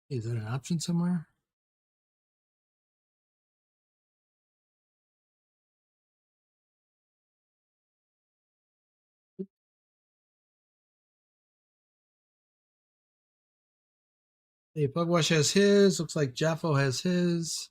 Is there an option somewhere? Hey, Pugwash has his. Looks like Jaffo has his.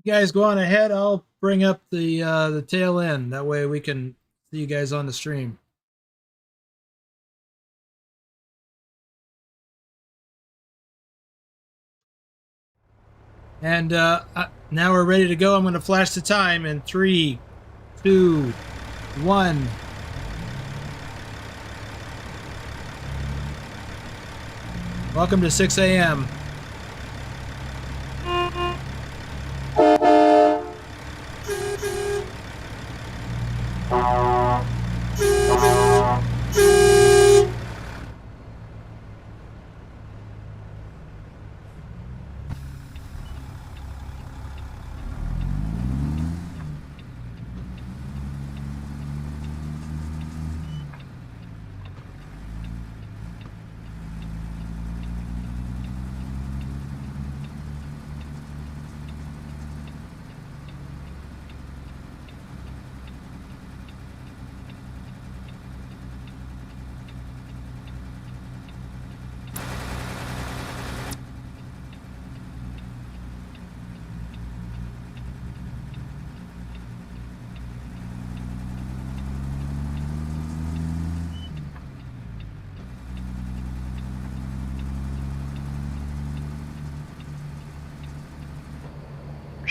You guys go on ahead. I'll bring up the tail end. That way we can see you guys on the stream. And now we're ready to go. I'm going to flash the time in 3, 2, 1. Welcome to 6 a.m.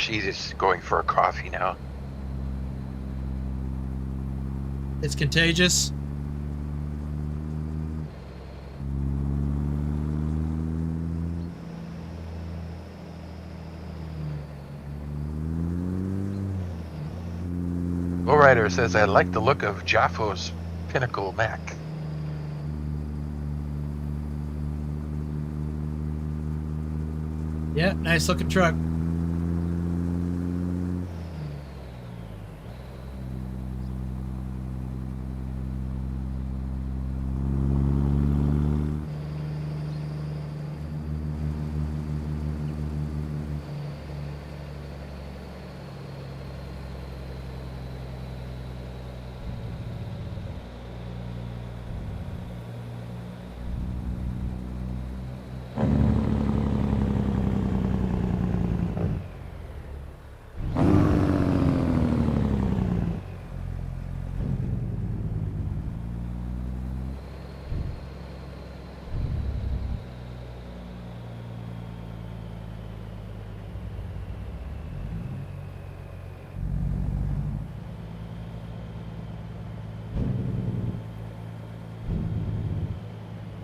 She's just going for a coffee now. It's contagious. Lowrider says, I like the look of Jaffo's Pinnacle Mac. Yeah, nice looking truck.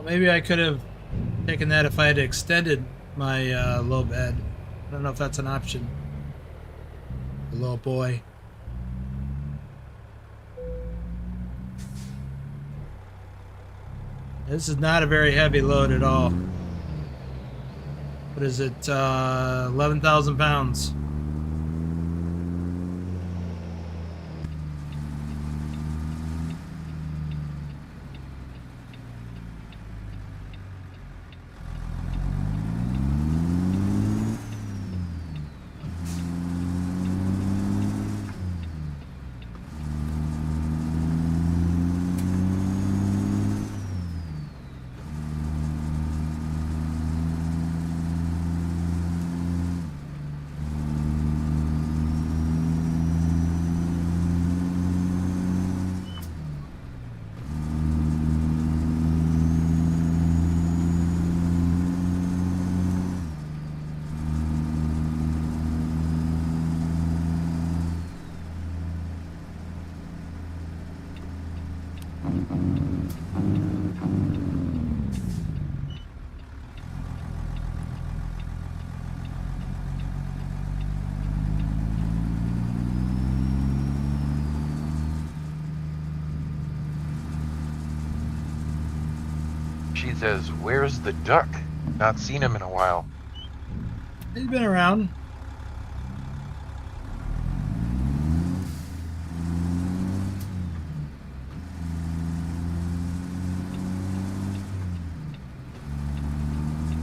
Maybe I could have taken that if I had extended my low bed. I don't know if that's an option. The little boy. This is not a very heavy load at all. What is it? 11,000 pounds. She says, where's the duck? Not seen him in a while. He's been around.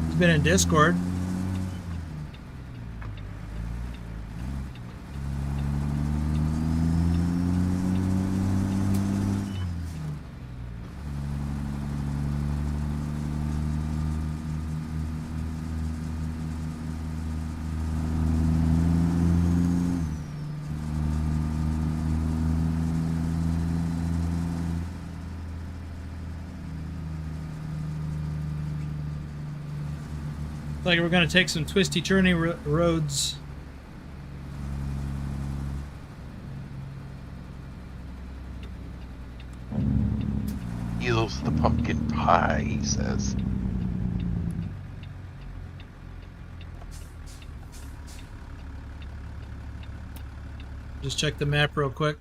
He's been in Discord. Like we're going to take some twisty turning roads. Heals the pumpkin pie, he says. Just check the map real quick.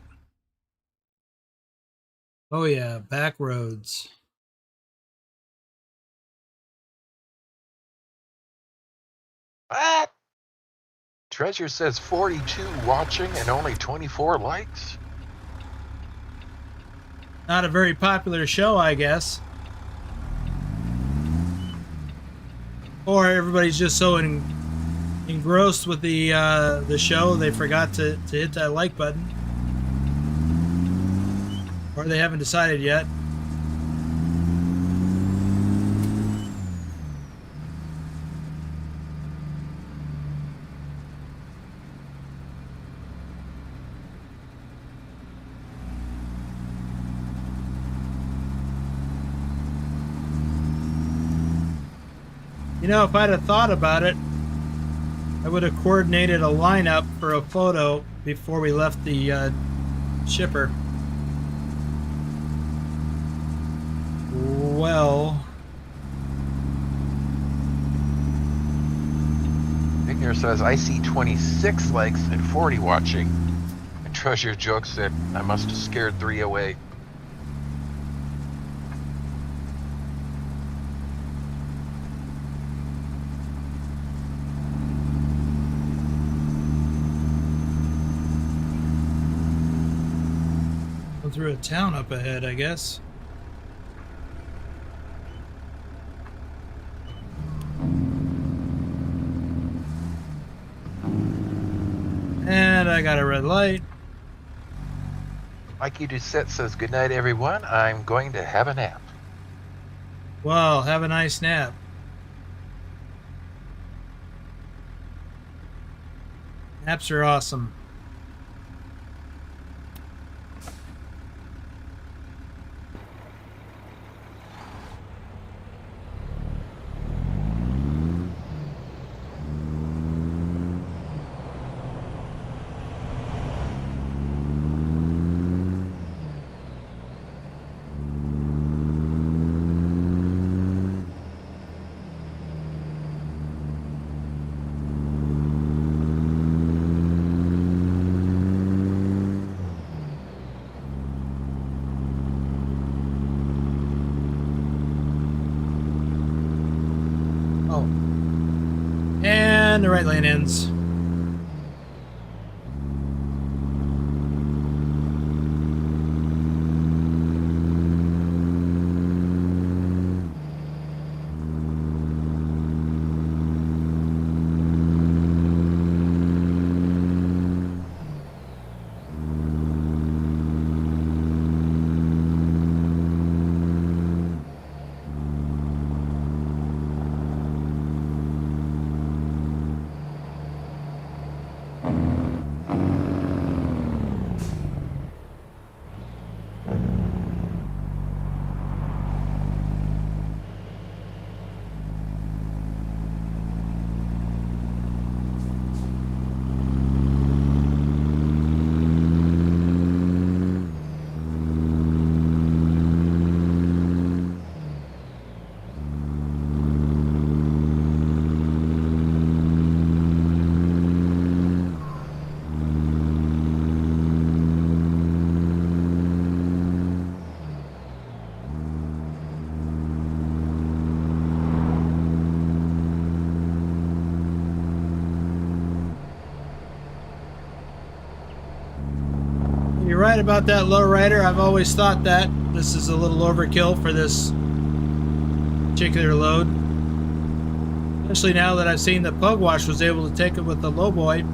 Oh yeah, back roads. What? Treasure says 42 watching and only 24 likes? Not a very popular show, I guess. Or everybody's just so engrossed with the show they forgot to hit that like button. Or they haven't decided yet. You know, if I'd have thought about it, I would have coordinated a lineup for a photo before we left the shipper. Well, Victor says, I see 26 likes and 40 watching. And Treasure jokes that I must have scared 3 away. go through a town up ahead, I guess. And I got a red light. Mikey Doucette says, good night, everyone. I'm going to have a nap. Well, have a nice nap. Naps are awesome. Oh. And the right lane ends. You're right about that lowrider. I've always thought that this is a little overkill for this particular load. Especially now that I've seen that Pugwash was able to take it with the lowboy.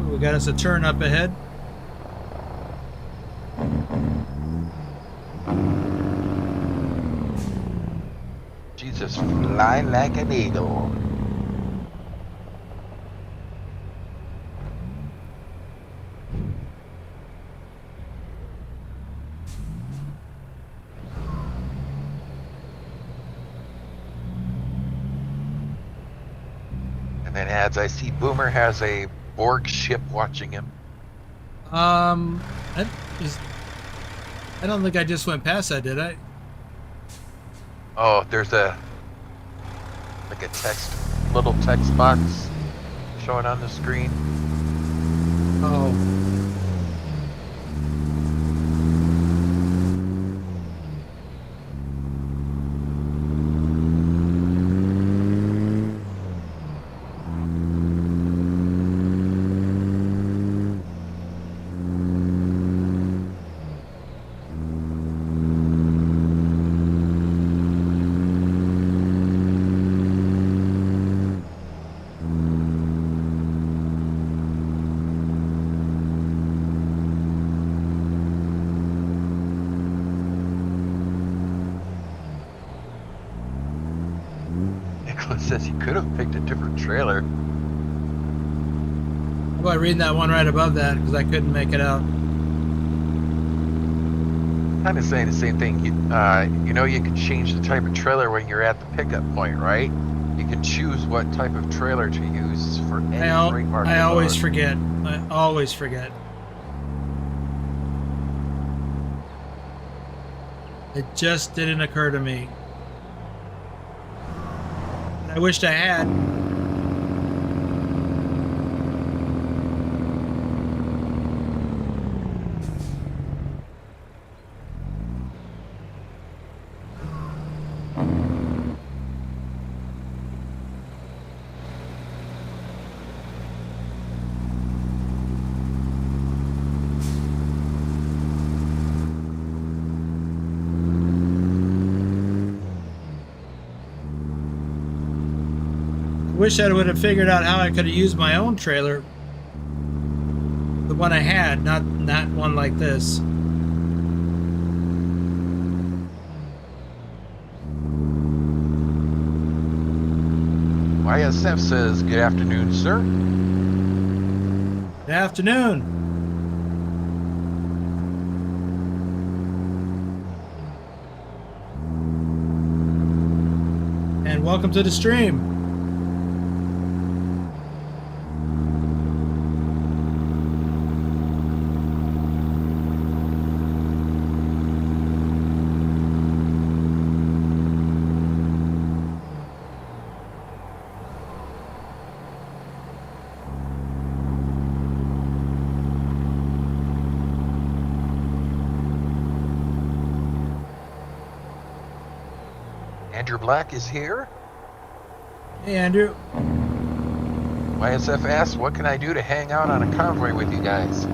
We got us a turn up ahead. Jesus, fly like an eagle. And then adds, I see Boomer has a Borg ship watching him. I don't think I just went past that, did I? Oh, there's a little text box showing on the screen. Oh. says you could have picked a different trailer. How about reading that one right above that, because I couldn't make it out. Kind of saying the same thing. You know, you can change the type of trailer when you're at the pickup point, right? You can choose what type of trailer to use for any freight market. I always forget. I always forget. It just didn't occur to me. I wished I had. Wish I would have figured out how I could have used my own trailer. The one I had, not one like this. YSF says, good afternoon, sir. Good afternoon. And welcome to the stream. Andrew Black is here. Hey, Andrew. YSF asks, what can I do to hang out on a convoy with you guys?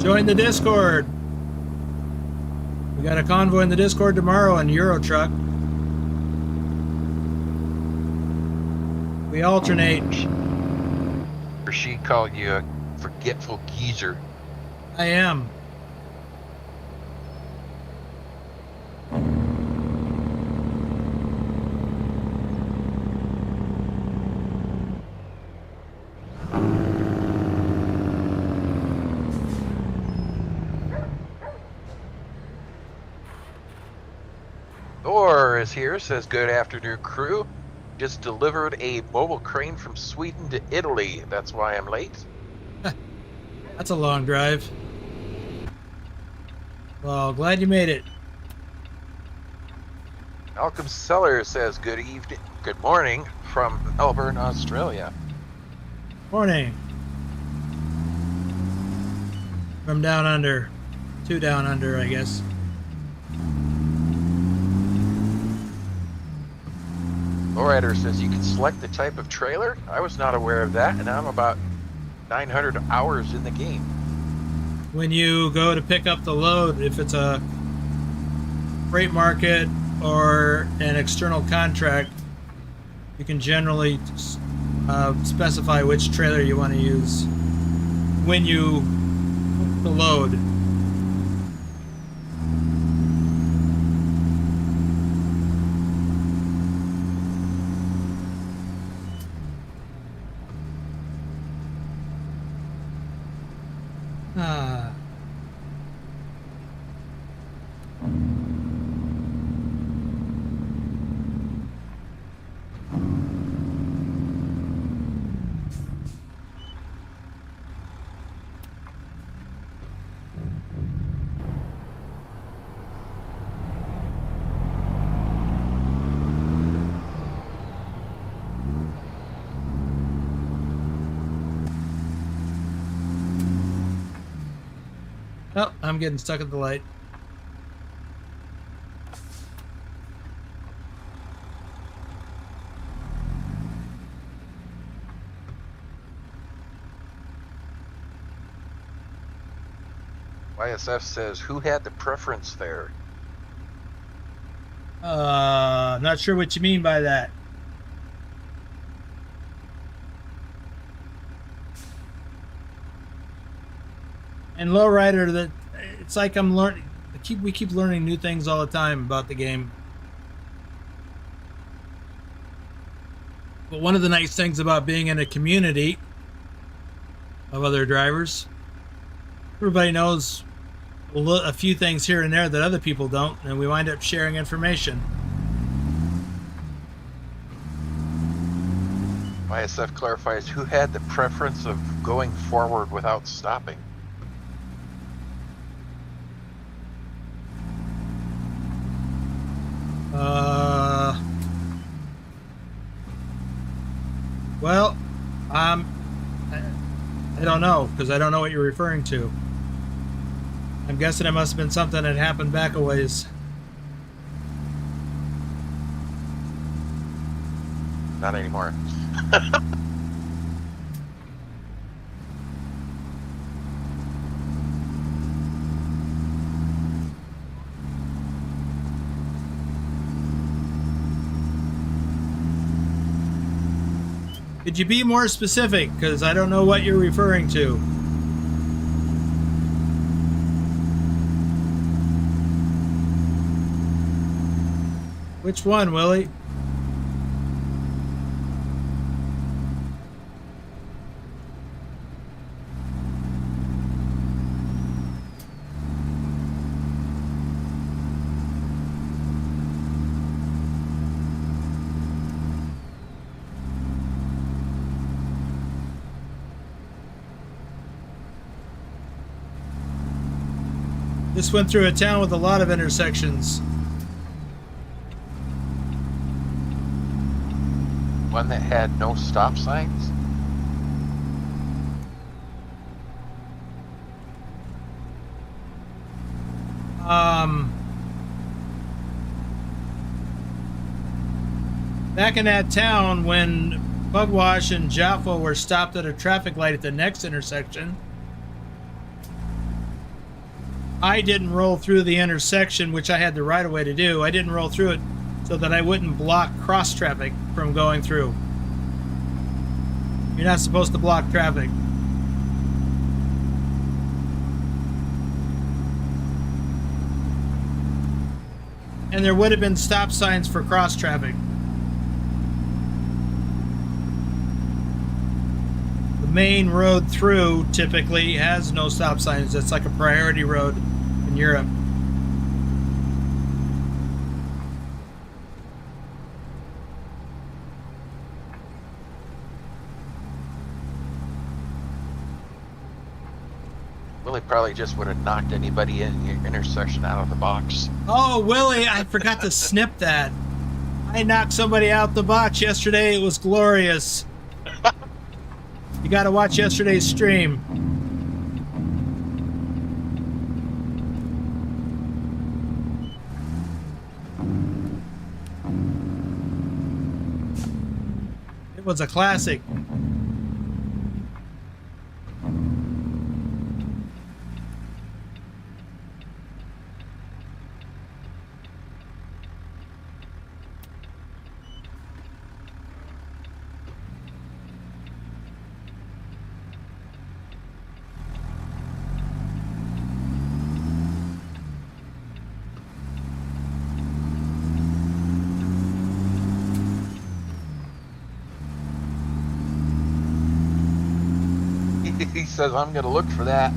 Join the Discord. We got a convoy in the Discord tomorrow on Euro Truck. We alternate. Or she called you a forgetful geezer. I am. Thor is here, says good afternoon, crew. Just delivered a mobile crane from Sweden to Italy. That's why I'm late. That's a long drive. Well, glad you made it. Malcolm Seller says good evening, good morning from Melbourne, Australia. Morning. From down under. To down under, I guess. Lowrider says you can select the type of trailer. I was not aware of that, and I'm about 900 hours in the game. When you go to pick up the load, if it's a freight market or an external contract, you can generally specify which trailer you want to use when you book the load. Oh, I'm getting stuck at the light. YSF says, who had the preference there? Not sure what you mean by that. And Lowrider, that it's like I'm learning. We keep learning new things all the time about the game. But one of the nice things about being in a community of other drivers, everybody knows a few things here and there that other people don't, and we wind up sharing information. YSF clarifies who had the preference of going forward without stopping. Well, I don't know, because I don't know what you're referring to. I'm guessing it must have been something that happened back a ways. Not anymore. Could you be more specific? Because I don't know what you're referring to. Which one, Willie? This went through a town with a lot of intersections. One that had no stop signs? Back in that town when Bugwash and Jaffa were stopped at a traffic light at the next intersection, I didn't roll through the intersection, which I had the right of way to do. I didn't roll through it so that I wouldn't block cross traffic from going through. You're not supposed to block traffic. And there would have been stop signs for cross traffic. The main road through typically has no stop signs. It's like a priority road in Europe. Willie probably just would have knocked anybody in your intersection out of the box. Oh, Willie, I forgot to snip that. I knocked somebody out the box yesterday. It was glorious. You got to watch yesterday's stream. It was a classic. He says, I'm going to look for that.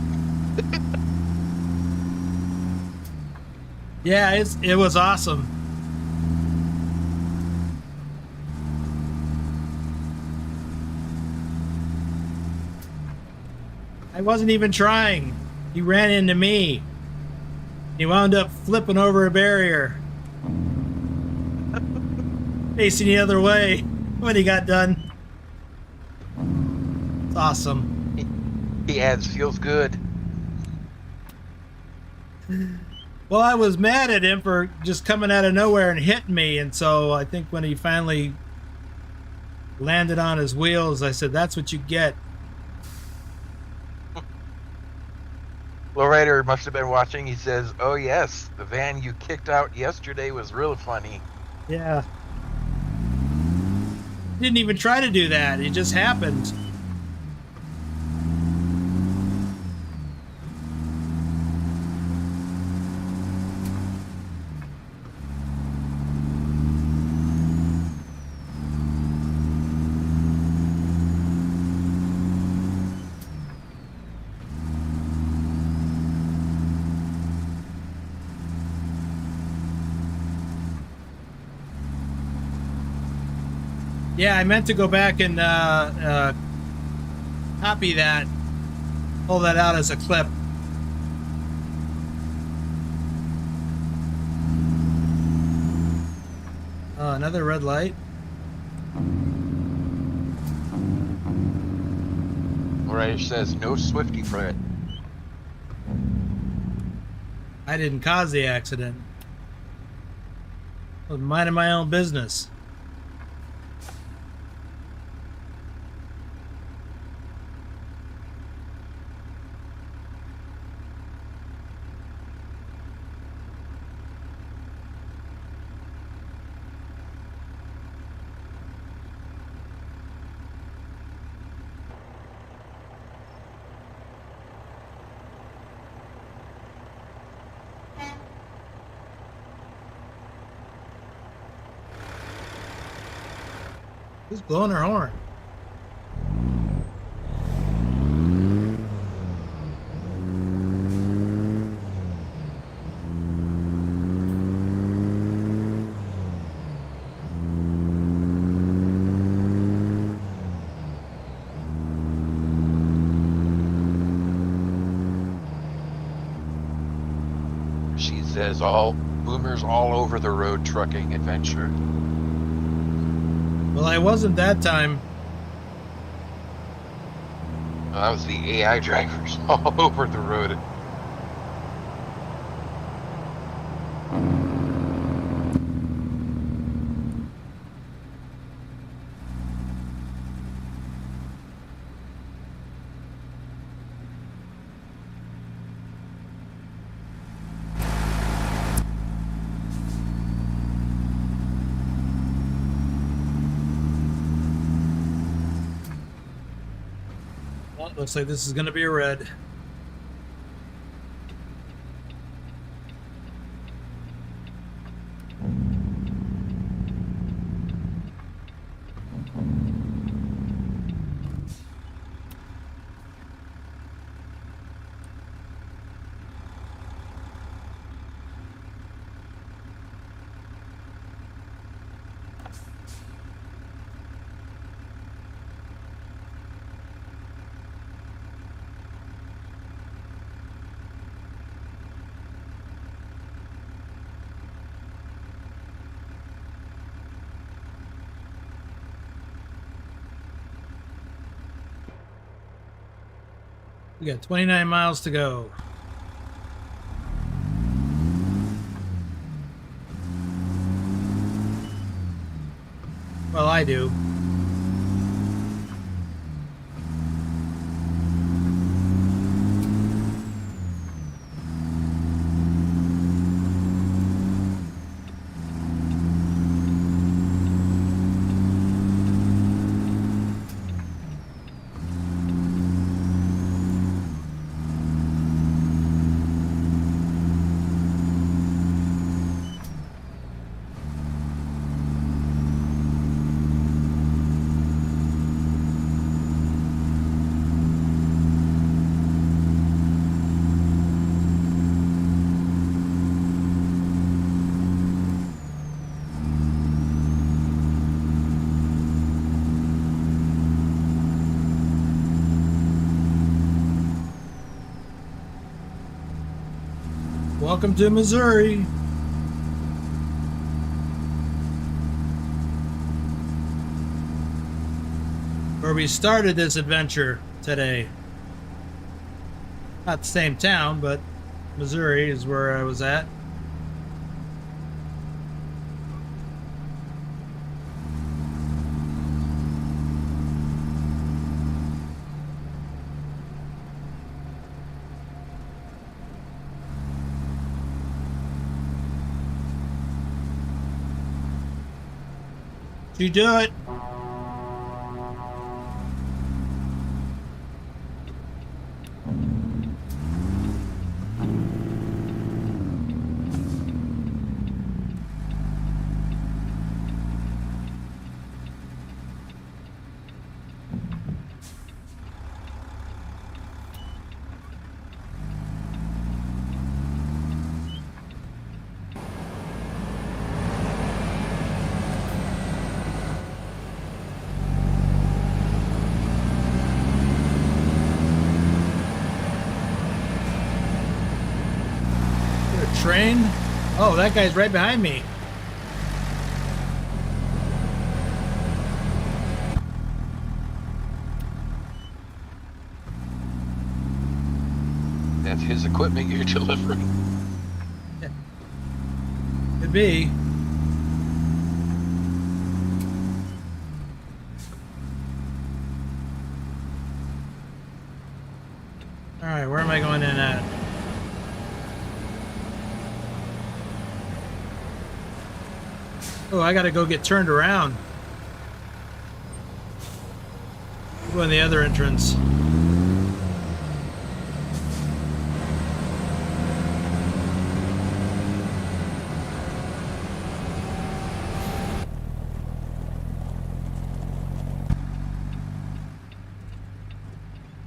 Yeah, it was awesome. I wasn't even trying. He ran into me. He wound up flipping over a barrier. Facing the other way when he got done. It's awesome. He adds, feels good. Well, I was mad at him for just coming out of nowhere and hitting me, and so I think when he finally landed on his wheels, I said, that's what you get. Lowrider must have been watching. He says, oh yes, the van you kicked out yesterday was real funny. Yeah. Didn't even try to do that. It just happened. Yeah, I meant to go back and copy that, pull that out as a clip. Another red light. Right, it says no Swifty for it. I didn't cause the accident. I was minding my own business. Who's blowing her horn? She says all boomers all over the road trucking adventure. Well, I wasn't that time. That was the AI drivers all over the road. Well, looks like this is going to be a red. We got 29 miles to go. Well, I do. Welcome to Missouri. Where we started this adventure today. Not the same town, but Missouri is where I was at. You do it. train? Oh, that guy's right behind me. That's his equipment you're delivering. Could be. All right, where am I going in at? Oh, I gotta go get turned around. Go in the other entrance.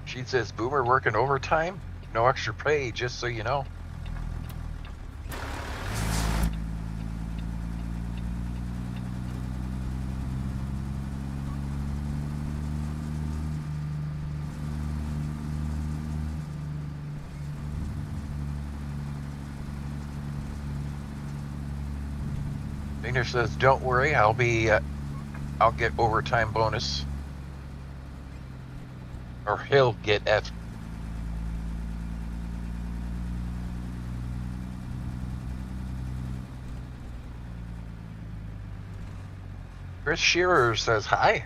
She says, Boomer working overtime? No extra pay, just so you know. Dana says, don't worry, I'll get overtime bonus. Or he'll get F. Chris Shearer says hi.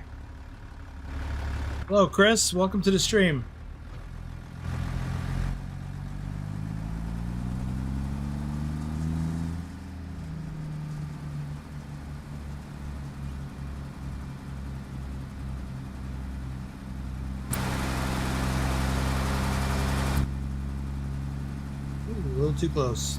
Hello, Chris. Welcome to the stream. Ooh, a little too close.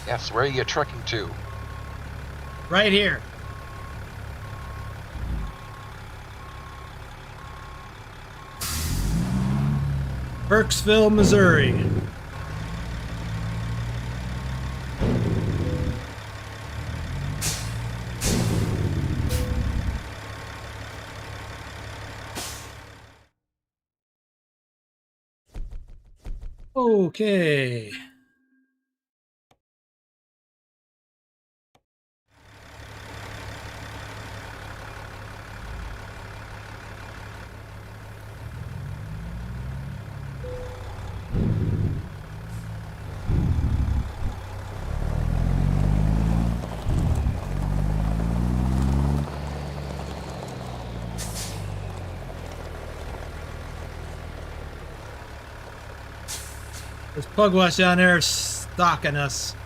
Yes, where are you trucking to? Right here. Burkesville, Missouri. Okay. There's Pugwash down there stalking us.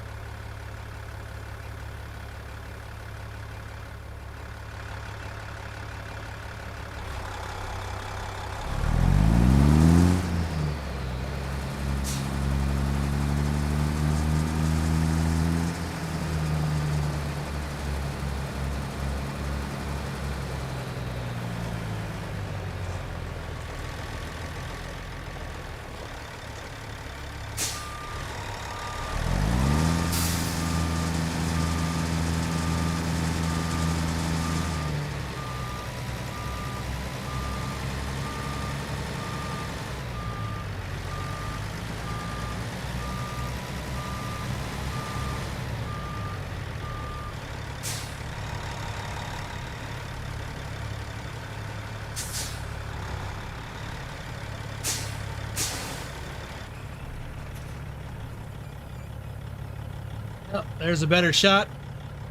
Oh, there's a better shot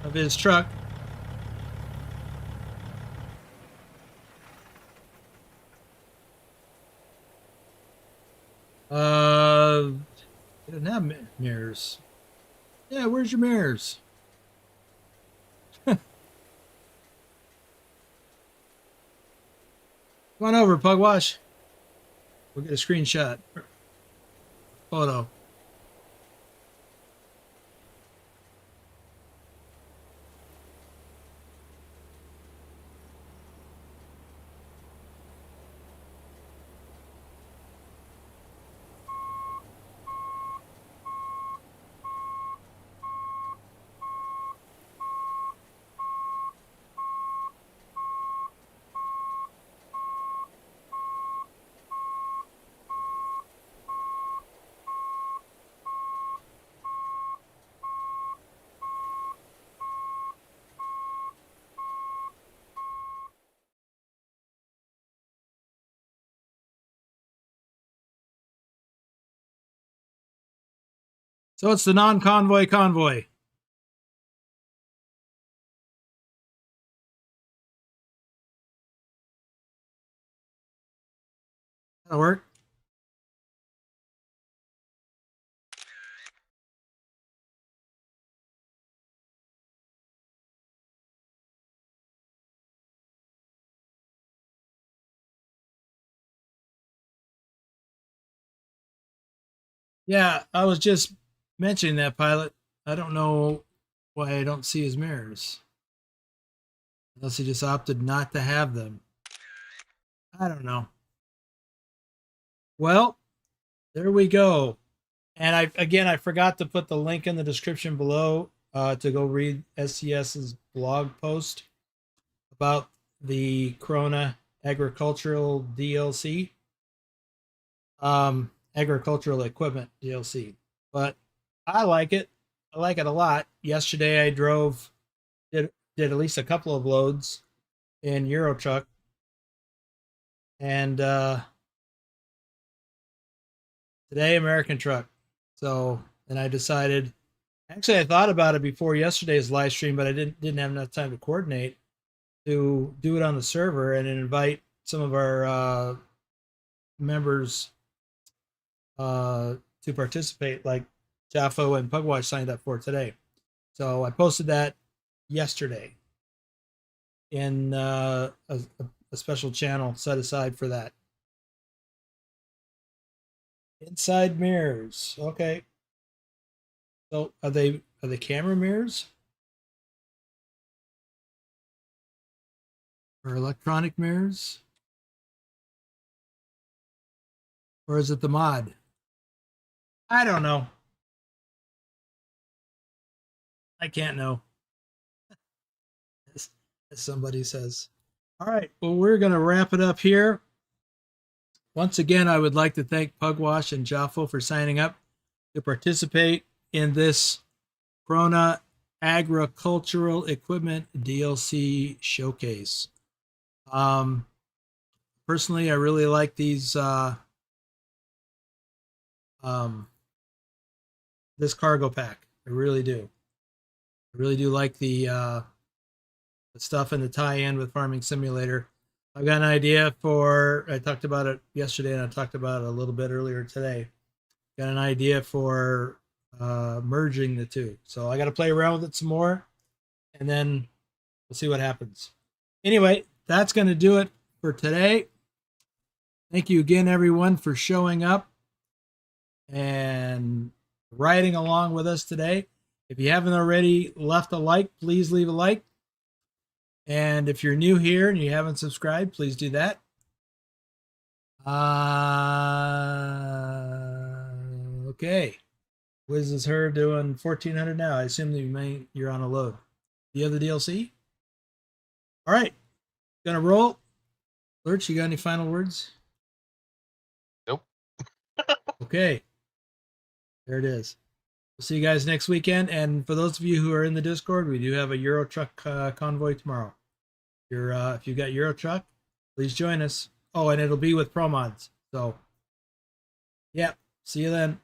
of his truck. It doesn't have mirrors. Yeah, where's your mirrors? Come on over, Pugwash. We'll get a screenshot. Photo. So it's the non-convoy convoy. That'll work. Yeah, I was just mentioning that, Pilot. I don't know why I don't see his mirrors. Unless he just opted not to have them. I don't know. Well, there we go. And I forgot to put the link in the description below to go read SCS's blog post about the KRONE agricultural DLC, agricultural equipment DLC. But I like it. I like it a lot. Yesterday I did at least a couple of loads in Euro Truck, and today American Truck. So, and I decided. Actually, I thought about it before yesterday's live stream, but I didn't have enough time to coordinate to do it on the server and invite some of our members to participate, like Jaffo and Pugwash signed up for today. So I posted that yesterday in a special channel set aside for that. Inside mirrors. Okay. So are they camera mirrors? Or electronic mirrors? Or is it the mod? I don't know. I can't know. As somebody says. All right. Well, we're going to wrap it up here. Once again, I would like to thank Pugwash and Jaffo for signing up to participate in this KRONE Agricultural Equipment DLC showcase. Personally, I really like these this cargo pack. I really do. I really do like the stuff in the tie-in with Farming Simulator. I've got an idea for. I talked about it yesterday, and I talked about it a little bit earlier today. Got an idea for merging the two. So I got to play around with it some more, and then we'll see what happens. Anyway, that's going to do it for today. Thank you again, everyone, for showing up and riding along with us today. If you haven't already left a like, please leave a like. And if you're new here and you haven't subscribed, please do that. Okay. Wiz is her doing 1400 now. I assume that you're on a load. Do you have the DLC? All right. Gonna roll. Lurch, you got any final words? Nope. Okay. There it is. We'll see you guys next weekend. And for those of you who are in the Discord, we do have a Euro Truck convoy tomorrow. If you've got Euro Truck, please join us. Oh, and it'll be with Pro Mods. So, yeah. See you then.